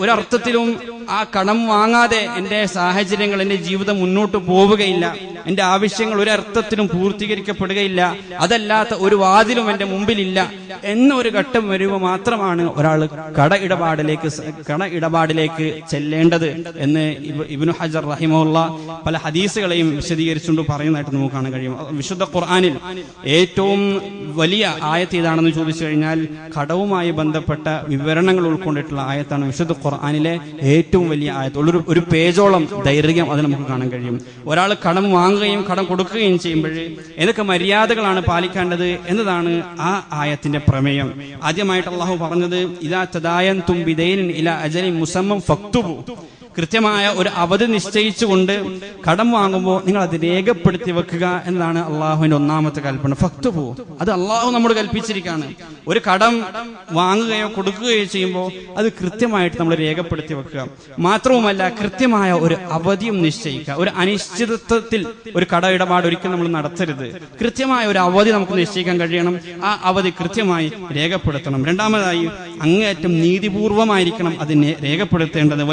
A: ഒരർത്ഥത്തിലും ആ കടം വാങ്ങാതെ എന്റെ സാഹചര്യങ്ങൾ, എന്റെ ജീവിതം മുന്നോട്ട് പോവുകയില്ല, എന്റെ ആവശ്യങ്ങൾ ഒരർത്ഥത്തിലും പൂർത്തീകരിക്കപ്പെടുകയില്ല, അതല്ലാത്ത ഒരു വാതിലും എന്റെ മുമ്പിലില്ല എന്നൊരു ഘട്ടം വരുമ്പോൾ മാത്രമാണ് ഒരാൾ കട ഇടപാടിലേക്ക് ചെല്ലേണ്ടത് എന്ന് ഇബ്നു ഹജർ റഹിമഹുള്ള പല ഹദീസുകളെയും വിശദീകരിച്ചുകൊണ്ട് പറയുന്നതായിട്ട് നമുക്ക് കാണാൻ കഴിയും. വിശുദ്ധ ഖുർആനിൽ ഏറ്റവും വലിയ ആയത്ത് ഏതാണെന്ന് ചോദിച്ചു കഴിഞ്ഞാൽ കടവുമായി ബന്ധപ്പെട്ട വിവരണങ്ങൾ ഉൾക്കൊണ്ടിട്ടുള്ള ആയത്താണ് വിശുദ്ധ ഖുർആനിലെ ഏറ്റവും വലിയ ആയത്ത്. ഒരു പേജോളം ദൈർഘ്യം അത് നമുക്ക് കാണാൻ കഴിയും. ഒരാൾ കടം വാങ്ങുകയും കടം കൊടുക്കുകയും ചെയ്യുമ്പോൾ ഏതൊക്കെ മര്യാദകളാണ് പാലിക്കേണ്ടത് എന്നതാണ് ആ ആയത്തിന്റെ പ്രമേയം. ആദ്യമായിട്ട് അള്ളാഹു പറഞ്ഞത് ഇദാ തദായൻതും ബിദൈനിൻ ഇലാ അജലിൻ മുസമ്മം ഫക്തുബു, കൃത്യമായ ഒരു അവധി നിശ്ചയിച്ചുകൊണ്ട് കടം വാങ്ങുമ്പോൾ നിങ്ങൾ അത് രേഖപ്പെടുത്തി വെക്കുക എന്നതാണ് അള്ളാഹുവിന്റെ ഒന്നാമത്തെ കൽപ്പന. ഫക്തുബു, അത് അള്ളാഹു നമ്മോട് കൽപ്പിച്ചിരിക്കുകയാണ്. ഒരു കടം വാങ്ങുകയോ കൊടുക്കുകയോ ചെയ്യുമ്പോൾ അത് കൃത്യമായിട്ട് നമ്മൾ രേഖപ്പെടുത്തി വെക്കുക. മാത്രവുമല്ല, കൃത്യമായ ഒരു അവധിയും നിശ്ചയിക്കുക. ഒരു അനിശ്ചിതത്വത്തിൽ ഒരു കട ഇടപാട് ഒരിക്കലും നമ്മൾ നടത്തരുത്. കൃത്യമായ ഒരു അവധി നമുക്ക് നിശ്ചയിക്കാൻ കഴിയണം. ആ അവധി കൃത്യമായി രേഖപ്പെടുത്തണം. രണ്ടാമതായി, അങ്ങേയറ്റം നീതിപൂർവമായിരിക്കണം അതിനെ രേഖപ്പെടുത്തേണ്ടത്.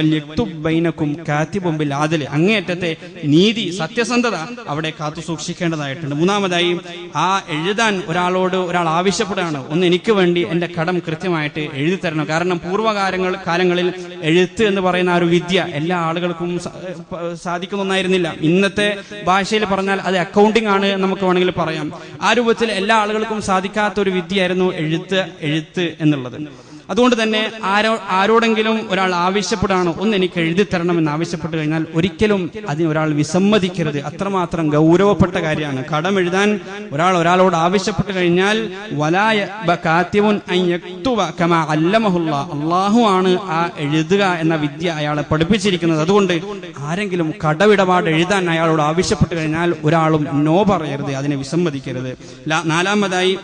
A: അങ്ങേയറ്റത്തെ നീതി, സത്യസന്ധത അവിടെ കാത്തു സൂക്ഷിക്കേണ്ടതായിട്ടുണ്ട്. മൂന്നാമതായി, ആ എഴുതാൻ ഒരാൾ ആവശ്യപ്പെടുകയാണ്, ഒന്ന് എനിക്ക് വേണ്ടി എന്റെ കടം കൃത്യമായിട്ട് എഴുതി തരണം. കാരണം കാലങ്ങളിൽ എഴുത്ത് എന്ന് പറയുന്ന ആ ഒരു വിദ്യ എല്ലാ ആളുകൾക്കും സാധിക്കുന്ന ഒന്നായിരുന്നില്ല. ഇന്നത്തെ ഭാഷയിൽ പറഞ്ഞാൽ അത് അക്കൗണ്ടിങ് ആണ് നമുക്ക് വേണമെങ്കിൽ പറയാം. ആ രൂപത്തിൽ എല്ലാ ആളുകൾക്കും സാധിക്കാത്ത ഒരു വിദ്യയായിരുന്നു എഴുത്ത് എന്നുള്ളത്. അതുകൊണ്ട് തന്നെ ആരോടെങ്കിലും ഒരാൾ ആവശ്യപ്പെടാണ്, ഒന്ന് എനിക്ക് എഴുതി തരണമെന്ന് ആവശ്യപ്പെട്ട് കഴിഞ്ഞാൽ ഒരിക്കലും അതിന് ഒരാൾ വിസമ്മതിക്കരുത്. അത്രമാത്രം ഗൗരവപ്പെട്ട കാര്യമാണ്. കടം എഴുതാൻ ഒരാളോട് ആവശ്യപ്പെട്ട് കഴിഞ്ഞാൽ അള്ളാഹു ആണ് ആ എഴുതുക എന്ന വിദ്യ അയാളെ പഠിപ്പിച്ചിരിക്കുന്നത്. അതുകൊണ്ട് ആരെങ്കിലും കടമിടപാട് എഴുതാൻ അയാളോട് ആവശ്യപ്പെട്ട് കഴിഞ്ഞാൽ ഒരാളും നോ പറയരുത്, അതിനെ വിസമ്മതിക്കരുത്. നാലാമതായി,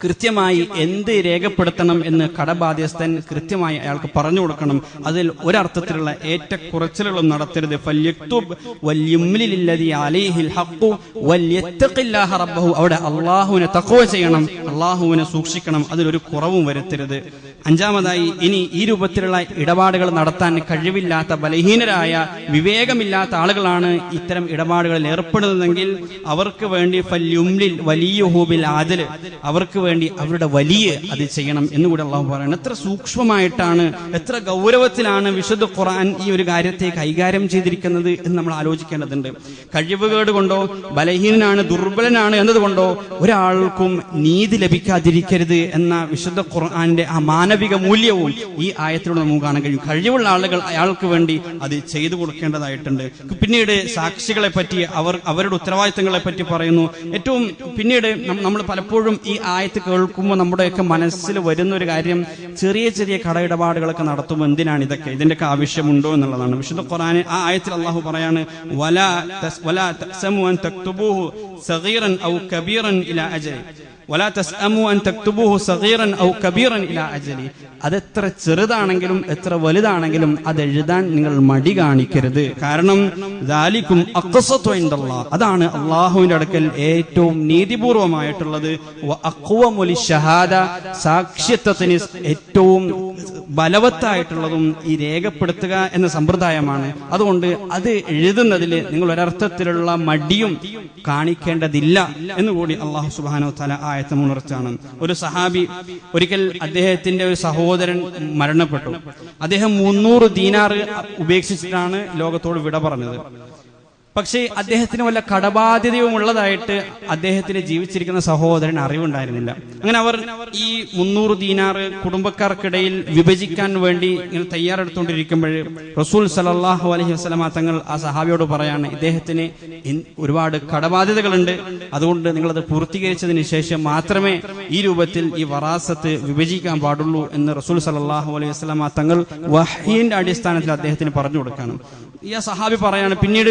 A: കൃത്യമായി എന്ത് രേഖപ്പെടുത്തണം എന്ന് കടബാധ്യസ്ഥൻ കൃത്യമായി അയാൾക്ക് പറഞ്ഞു കൊടുക്കണം. അതിൽ ഒരർത്ഥത്തിലുള്ള ഏറ്റക്കുറച്ചിലുകളും നടത്തരുത്. അവിടെ അള്ളാഹുവിനെ തഖ്വ ചെയ്യണം, അള്ളാഹുവിനെ സൂക്ഷിക്കണം, അതിലൊരു കുറവും വരുത്തരുത്. അഞ്ചാമതായി, ഇനി ഈ രൂപത്തിലുള്ള ഇടപാടുകൾ നടത്താൻ കഴിവില്ലാത്ത, ബലഹീനരായ, വിവേകമില്ലാത്ത ആളുകളാണ് ഇത്തരം ഇടപാടുകളിൽ ഏർപ്പെടുന്നതെങ്കിൽ അവർക്ക് വേണ്ടി അവർക്ക് വേണ്ടി അവരുടെ വലിയ അത് ചെയ്യണം എന്നുകൂടി അള്ളാഹു പറയുന്നത്. എത്ര സൂക്ഷ്മമായിട്ടാണ്, എത്ര ഗൗരവത്തിലാണ് വിശുദ്ധ ഖുർആൻ ഈ ഒരു കാര്യത്തെ കൈകാര്യം ചെയ്തിരിക്കുന്നത് എന്ന് നമ്മൾ ആലോചിക്കേണ്ടതുണ്ട്. കഴിവുകേട് കൊണ്ടോ, ബലഹീനനാണ്, ദുർബലനാണ് എന്നതുകൊണ്ടോ ഒരാൾക്കും നീതി ലഭിക്കാതിരിക്കരുത് എന്ന വിശുദ്ധ ഖുർആന്റെ ആ മാനവിക മൂല്യവും ഈ ആയത്തിലൂടെ നമുക്ക് കാണാൻ കഴിയും. കഴിവുള്ള ആളുകൾ അയാൾക്ക് വേണ്ടി അത് ചെയ്തു കൊടുക്കേണ്ടതായിട്ടുണ്ട്. പിന്നീട് സാക്ഷികളെ പറ്റി, അവരുടെ ഉത്തരവാദിത്തങ്ങളെ പറ്റി പറയുന്നു. ഏറ്റവും പിന്നീട് നമ്മൾ പലപ്പോഴും ഈ ആയത്ത് കേൾക്കുമ്പോൾ നമ്മുടെയൊക്കെ മനസ്സിൽ വരുന്ന ഒരു കാര്യം, ചെറിയ ചെറിയ കടയിടപാടുകളൊക്കെ നടത്തുമ്പോൾ എന്തിനാണ് ഇതൊക്കെ, ഇതിന്റെയൊക്കെ ആവശ്യമുണ്ടോ എന്നുള്ളതാണ്. വിശുദ്ധ ഖുർആനിൽ ആ ആയത്തിൽ അള്ളാഹു പറയാണ്, വലാ തസ്മു അൻ തക്തുബൂഹു സഗീറൻ ഔ കബീറൻ ഇലാ അജലി വലാ തസ്അമു അൻ തക്തുബൂഹു സഗീറൻ ഔ കബീറൻ ഇലാ അജലി. അതെത്ര ചെറുതാണെങ്കിലും എത്ര വലുതാണെങ്കിലും അത് എഴുതാൻ നിങ്ങൾ മടി കാണിക്കരുത്. കാരണം ദാലികും അഖ്സതു ഇൻദല്ലാഹ്, അതാണ് അള്ളാഹുവിന്റെ അടുക്കൽ ഏറ്റവും നീതിപൂർവമായിട്ടുള്ളത്. വഅഖ്വമു ലിശ്ശഹാദ, സാക്ഷ്യത്വത്തിന് ഏറ്റവും ബലവത്തായിട്ടുള്ളതും ഈ രേഖപ്പെടുത്തുക എന്ന സമ്പ്രദായമാണ്. അതുകൊണ്ട് അത് എഴുതുന്നതിൽ നിങ്ങൾ ഒരർത്ഥത്തിലുള്ള മടിയും കാണിക്കേണ്ടതില്ല എന്നുകൂടി അള്ളാഹു സുബ്ഹാനഹു വ തആല ആയത്ത് ഉണർച്ചാണ്. ഒരു സഹാബി ഒരിക്കൽ അദ്ദേഹത്തിന്റെ ഒരു സഹോദരൻ മരണപ്പെട്ടു. അദ്ദേഹം 300 ദീനാർ ഉപേക്ഷിച്ചിട്ടാണ് ലോകത്തോട് വിട പറഞ്ഞത്. പക്ഷേ അദ്ദേഹത്തിന് വല്ല കടബാധ്യതയും ഉള്ളതായിട്ട് അദ്ദേഹത്തിന് ജീവിച്ചിരിക്കുന്ന സഹോദരൻ അറിവുണ്ടായിരുന്നില്ല. അങ്ങനെ അവർ ഈ 300 ദീനാർ കുടുംബക്കാർക്കിടയിൽ വിഭജിക്കാൻ വേണ്ടി ഇങ്ങനെ തയ്യാറെടുത്തുകൊണ്ടിരിക്കുമ്പോൾ റസൂൽ സല്ലല്ലാഹു അലൈഹി വസല്ലമ തങ്ങൾ ആ സഹാബിയോട് പറയാണ്, ഇദ്ദേഹത്തിന് ഒരുപാട് കടബാധ്യതകളുണ്ട്, അതുകൊണ്ട് നിങ്ങളത് പൂർത്തീകരിച്ചതിന് ശേഷം മാത്രമേ ഈ രൂപത്തിൽ ഈ വറാസത്ത് വിഭജിക്കാൻ പാടുള്ളൂ എന്ന് റസൂൽ സല്ലല്ലാഹു അലൈഹി വസല്ലമ തങ്ങൾ വഹ്യിന്റെ അടിസ്ഥാനത്തിൽ അദ്ദേഹത്തിന് പറഞ്ഞു കൊടുക്കണം. ഈ സഹാബി പറയാണ്, പിന്നീട്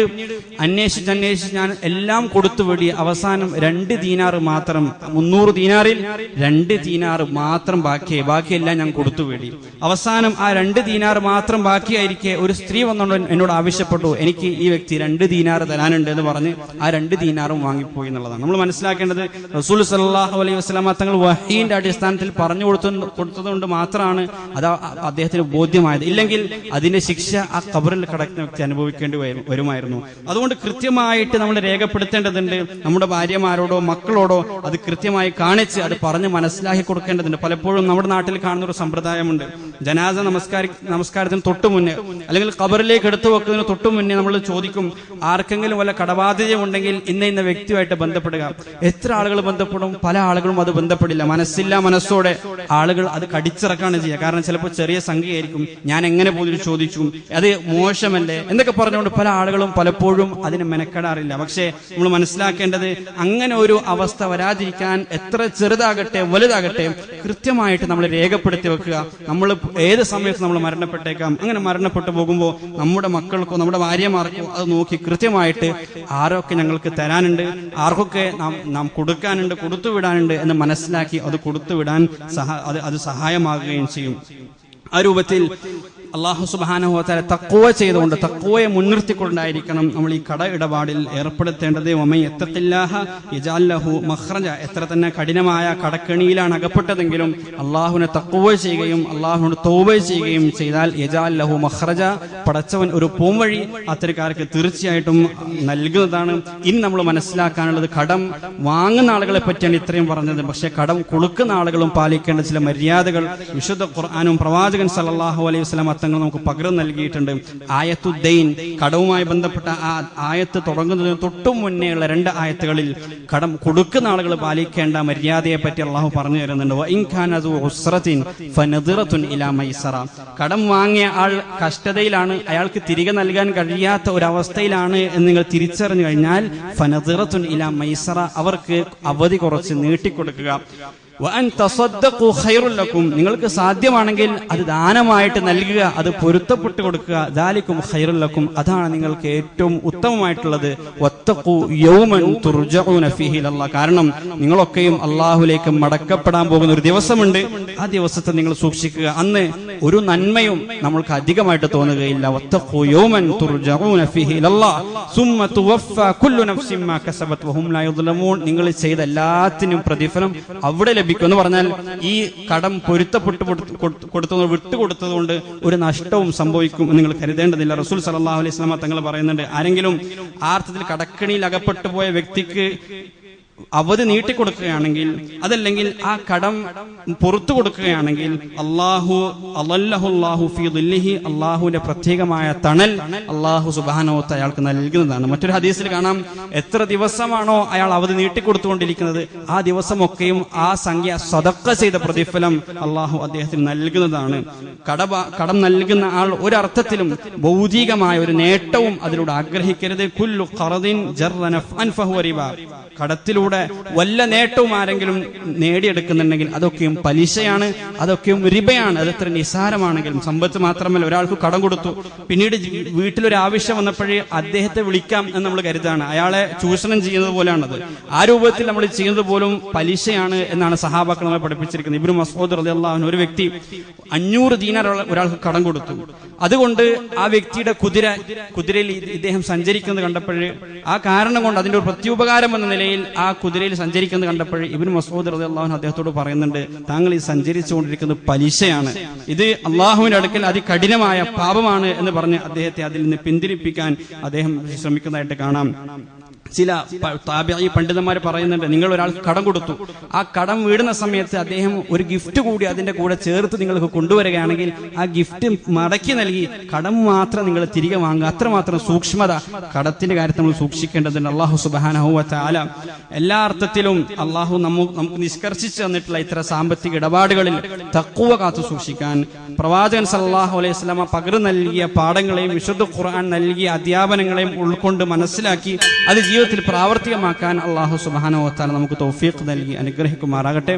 A: അന്വേഷിച്ച് ഞാൻ എല്ലാം കൊടുത്തു വിടി. അവസാനം 2 ദീനാർ മാത്രം, 300 ദീനാറിൽ 2 ദീനാർ മാത്രം ബാക്കിയെല്ലാം ഞാൻ കൊടുത്തു വിടി. അവസാനം ആ 2 ദീനാർ മാത്രം ബാക്കിയായിരിക്കെ ഒരു സ്ത്രീ വന്നുകൊണ്ട് എന്നോട് ആവശ്യപ്പെട്ടു, എനിക്ക് ഈ വ്യക്തി 2 ദീനാർ തരാനുണ്ട് എന്ന് പറഞ്ഞ് ആ 2 ദീനാറും വാങ്ങിപ്പോയി എന്നുള്ളതാണ്. നമ്മൾ മനസ്സിലാക്കേണ്ടത് റസൂൽ സല്ലല്ലാഹു അലൈഹി വസല്ലം തങ്ങൾ വഹീന്റെ അടിസ്ഥാനത്തിൽ പറഞ്ഞു കൊടുത്തതുകൊണ്ട് മാത്രമാണ് അത് അദ്ദേഹത്തിന് ബോധ്യമായത്. ഇല്ലെങ്കിൽ അതിന്റെ ശിക്ഷ ആ ഖബറിൽ കിടക്കുന്ന വ്യക്തി അനുഭവിക്കേണ്ടി വരുമായിരുന്നു. അതുകൊണ്ട് കൃത്യമായിട്ട് നമ്മൾ രേഖപ്പെടുത്തേണ്ടതുണ്ട്. നമ്മുടെ ഭാര്യമാരോടോ മക്കളോടോ അത് കൃത്യമായി കാണിച്ച് അത് പറഞ്ഞ് മനസ്സിലാക്കി കൊടുക്കേണ്ടതുണ്ട്. പലപ്പോഴും നമ്മുടെ നാട്ടിൽ കാണുന്ന ഒരു സമ്പ്രദായമുണ്ട്. ജനാസ നമസ്കാരത്തിന് തൊട്ടു മുന്നേ അല്ലെങ്കിൽ ഖബറിലേക്ക് എടുത്തു വെക്കുന്നതിന് തൊട്ടു മുന്നേ നമ്മൾ ചോദിക്കും, ആർക്കെങ്കിലും വല്ല കടബാധ്യത ഉണ്ടെങ്കിൽ ഇന്ന വ്യക്തിയുമായിട്ട് ബന്ധപ്പെടുക. എത്ര ആളുകൾ ബന്ധപ്പെടും? പല ആളുകളും അത് ബന്ധപ്പെടില്ല. മനസ്സോടെ ആളുകൾ അത് കടിച്ചിറക്കാണ് ചെയ്യുക. കാരണം ചിലപ്പോൾ ചെറിയ സംഖ്യയായിരിക്കും, ഞാൻ എങ്ങനെ പോലും ചോദിച്ചു, അത് മോശമല്ലേ എന്നൊക്കെ പറഞ്ഞുകൊണ്ട് പല ആളുകളും പലപ്പോഴും അതിന് മെനക്കെടാറില്ല. പക്ഷേ നമ്മൾ മനസ്സിലാക്കേണ്ടത് അങ്ങനെ ഒരു അവസ്ഥ വരാതിരിക്കാൻ എത്ര ചെറുതാകട്ടെ വലുതാകട്ടെ കൃത്യമായിട്ട് നമ്മൾ രേഖപ്പെടുത്തി വെക്കുക. നമ്മൾ ഏത് സമയത്ത് നമ്മൾ മരണപ്പെട്ടേക്കാം. അങ്ങനെ മരണപ്പെട്ടു പോകുമ്പോൾ നമ്മുടെ മക്കൾക്കോ നമ്മുടെ ഭാര്യമാർക്കോ അത് നോക്കി കൃത്യമായിട്ട് ആരൊക്കെ ഞങ്ങൾക്ക് തരാനുണ്ട്, ആർക്കൊക്കെ നാം കൊടുക്കാനുണ്ട്, കൊടുത്തുവിടാനുണ്ട് എന്ന് മനസ്സിലാക്കി അത് കൊടുത്തുവിടാൻ അത് സഹായമാകുകയും ചെയ്യും. ആ രൂപത്തിൽ അല്ലാഹു സുബ്ഹാനഹു വ തആല തഖ്വ ചെയ്തുകൊണ്ട്, തഖ്വയെ മുൻനിർത്തിക്കൊണ്ടായിരിക്കണം നമ്മൾ ഈ കട ഇടപാടിൽ ഏർപ്പെടുത്തേണ്ടത്. വമൻ യത്തഖില്ലാഹ യജഅൽ ലഹു മഖ്റജ. എത്ര തന്നെ കഠിനമായ കടക്കെണിയിലാണ് അകപ്പെട്ടതെങ്കിലും അല്ലാഹുവിനെ തഖ്വ ചെയ്യുകയും അല്ലാഹുവിനോട് തൗബ ചെയ്യുകയും ചെയ്താൽ യജഅൽ ലഹു മഖ്റജ, പടച്ചവൻ ഒരു പോംവഴി അത്തരക്കാർക്ക് തീർച്ചയായിട്ടും നൽകുന്നതാണ്. ഇനി നമ്മൾ മനസ്സിലാക്കാനുള്ളത്, കടം വാങ്ങുന്ന ആളുകളെ പറ്റിയാണ് ഇത്രയും പറഞ്ഞത്. പക്ഷേ കടം കൊടുക്കുന്ന ആളുകളും പാലിക്കേണ്ട ചില മര്യാദകൾ വിശുദ്ധ ഖുർആനും പ്രവാചകൻ സല്ലല്ലാഹു അലൈഹി വസല്ലം തങ്ങൾ നമുക്ക് പകരം നൽകിയിട്ടുണ്ട്. ആയത്തുദ്ദൈൻ, കടവുമായി ബന്ധപ്പെട്ട ആ ആയത്ത് തുടങ്ങുന്നതിന് തൊട്ടു മുന്നേയുള്ള 2 ആയത്തുകളിൽ കടം കൊടുക്കുന്ന ആളുകൾ പാലിക്കേണ്ട മര്യാദയെ പറ്റി അള്ളാഹു പറഞ്ഞു തരുന്നുണ്ട്. വഇൻ കാന ദു ഉസ്റത്തിൻ ഫനദിറത്തുൻ ഇലാ മൈസറ. കടം വാങ്ങിയ ആൾ കഷ്ടതയിലാണ്, അയാൾക്ക് തിരികെ നൽകാൻ കഴിയാത്ത ഒരു അവസ്ഥയിലാണ് എന്ന് നിങ്ങൾ തിരിച്ചറിഞ്ഞു കഴിഞ്ഞാൽ ഫനദിറത്തുൻ ഇലാ മൈസറ, അവർക്ക് അവധി കുറച്ച് നീട്ടിക്കൊടുക്കുക. വഅൻ തസദ്ദഖു ഖൈറുൽ ലക്കും, നിങ്ങൾക്ക് സാധ്യമാണെങ്കിൽ അത് ദാനമായിട്ട് നൽകുക, അത് പൊരുത്തപ്പെട്ടു കൊടുക്കുക. ദാലികും ഖൈറുൽ ലക്കും, അതാണ് നിങ്ങൾക്ക് ഏറ്റവും ഉത്തമമായിട്ടുള്ളത്. വത്തഖു യൗമൻ തുർജഊന ഫീഹി ഇലല്ലാഹ്, കാരണം നിങ്ങളൊക്കെയും അല്ലാഹുവിലേക്ക് മടക്കപ്പെടാൻ പോകുന്ന ഒരു ദിവസമുണ്ട്. ആ ദിവസത്തെ നിങ്ങൾ സൂക്ഷിക്കുക. അന്ന് ഒരു നന്മയും നമ്മൾക്ക് അധികമായിട്ട് തോന്നുകയില്ല. വത്തഖു യൗമൻ തുർജഊന ഫീഹി ഇലല്ലാഹ് സുമ്മ തുവഫ കുല്ലു നഫ്സിൻ മാ കസബത് വഹും ലാ യുദ്ലമൂൻ. നിങ്ങൾ ചെയ്ത എല്ലാത്തിനും പ്രതിഫലം അവിടെ എന്ന് പറഞ്ഞാൽ ഈ കടം പൊരുത്തപ്പെട്ടു വിട്ടുകൊടുത്തത് കൊണ്ട് ഒരു നഷ്ടവും സംഭവിക്കും നിങ്ങൾ കരുതേണ്ടതില്ല. റസൂൽ സല്ലല്ലാഹു അലൈഹി വസല്ലം തങ്ങൾ പറയുന്നുണ്ട്, ആരെങ്കിലും ആർത്ഥത്തിൽ കടക്കണിയിൽ അകപ്പെട്ടു പോയ വ്യക്തിക്ക് അവധി നീട്ടിക്കൊടുക്കുകയാണെങ്കിൽ, അതല്ലെങ്കിൽ ആ കടം പുറത്തു കൊടുക്കുകയാണെങ്കിൽ അല്ലാഹു ഫീ ദില്ലിഹി, അല്ലാഹുവിന്റെ പ്രത്യേകമായ തണൽ അല്ലാഹു സുബ്ഹാനഹു വ തആല അയാൾക്ക് നൽകുന്നതാണ്. മറ്റൊരു ഹദീസിൽ കാണാം, എത്ര ദിവസമാണോ അയാൾ അവധി നീട്ടിക്കൊടുത്തുകൊണ്ടിരിക്കുന്നത് ആ ദിവസമൊക്കെയും ആ സംഖ്യ സദഖ ചെയ്ത പ്രതിഫലം അല്ലാഹു അദ്ദേഹത്തിന് നൽകുന്നതാണ്. കടം നൽകുന്ന ആൾ ഒരർത്ഥത്തിലും ഭൗതികമായ ഒരു നേട്ടവും അതിലൂടെ ആഗ്രഹിക്കരുത്. കുല്ലു ഖറദിൻ ജർറ നഫ്അൻ ഫഹുവ റിബ. കടത്തിലൂടെ വല്ല നേട്ടവും ആരെങ്കിലും നേടിയെടുക്കുന്നുണ്ടെങ്കിൽ അതൊക്കെയും പലിശയാണ്, അതൊക്കെയും റിബയാണ്. അതെത്ര നിസാരമാണെങ്കിലും. സമ്പത്ത് മാത്രമല്ല, ഒരാൾക്ക് കടം കൊടുത്തു, പിന്നീട് വീട്ടിലൊരു ആവശ്യം വന്നപ്പോഴേ അദ്ദേഹത്തെ വിളിക്കാം എന്ന് നമ്മൾ കരുതാണ്. അയാളെ ചൂഷണം ചെയ്യുന്നത് പോലെയാണത്. ആ രൂപത്തിൽ നമ്മൾ ചെയ്യുന്നത് പോലും പലിശയാണ് എന്നാണ് സഹാബാക്കൾ നമ്മളെ പഠിപ്പിച്ചിരിക്കുന്നത്. ഇബ്നു മസ്ഊദ് റളിയല്ലാഹു അൻഹു ഒരു വ്യക്തി 500 ദീനാർ ഒരാൾക്ക് കടം കൊടുത്തു. അതുകൊണ്ട് ആ വ്യക്തിയുടെ കുതിരയിൽ ഇദ്ദേഹം സഞ്ചരിക്കുന്നത് കണ്ടപ്പോഴേ, ആ കാരണം കൊണ്ട് അതിന്റെ ഒരു പ്രത്യുപകാരം എന്ന നിലയിൽ ആ കുതിരയിൽ സഞ്ചരിക്കുന്നത് കണ്ടപ്പോൾ ഇബ്നു മസ്ഊദ് റളിയല്ലാഹു അൻഹു അദ്ദേഹത്തോട് പറയുന്നുണ്ട്, താങ്കൾ ഈ സഞ്ചരിച്ചുകൊണ്ടിരിക്കുന്നത് പലിശയാണ്, ഇത് അള്ളാഹുവിന്റെ അടുക്കൽ അതികഠിനമായ പാപമാണ് എന്ന് പറഞ്ഞ് അദ്ദേഹത്തെ അതിൽ നിന്ന് പിന്തിരിപ്പിക്കാൻ അദ്ദേഹം ശ്രമിക്കുന്നതായിട്ട് കാണാം. ചില താബിഈ പണ്ഡിതന്മാർ പറയുന്നുണ്ട്, നിങ്ങൾ ഒരാൾക്ക് കടം കൊടുത്തു, ആ കടം വീടുന്ന സമയത്ത് അദ്ദേഹം ഒരു ഗിഫ്റ്റ് കൂടി അതിന്റെ കൂടെ ചേർത്ത് നിങ്ങൾക്ക് കൊണ്ടുവരികയാണെങ്കിൽ ആ ഗിഫ്റ്റ് മടക്കി നൽകി കടം മാത്രം നിങ്ങൾ തിരികെ വാങ്ങുക. അത്രമാത്രം സൂക്ഷ്മത കടത്തിന്റെ കാര്യത്തിൽ നമ്മൾ സൂക്ഷിക്കേണ്ടതുണ്ട്. അല്ലാഹു സുബ്ഹാനഹു വ തആല എല്ലാ അർത്ഥത്തിലും അല്ലാഹു നമുക്ക് നിഷ്കർഷിച്ചു തന്നിട്ടുള്ള ഇത്തരം സാമ്പത്തിക ഇടപാടുകളിൽ തഖ്വ കാത്തു സൂക്ഷിക്കാൻ പ്രവാചകൻ സല്ലല്ലാഹു അലൈഹി വസല്ലം പകർന്നു നൽകിയ പാഠങ്ങളെയും വിശുദ്ധ ഖുർആൻ നൽകിയ അധ്യാപനങ്ങളെയും ഉൾക്കൊണ്ട് മനസ്സിലാക്കി അത് ജീവിതത്തിൽ പ്രാവർത്തികമാക്കാൻ അല്ലാഹു സുബ്ഹാനഹു വ തആല നമുക്ക് തൗഫീഖ് നൽകി അനുഗ്രഹിക്കുമാറാകട്ടെ.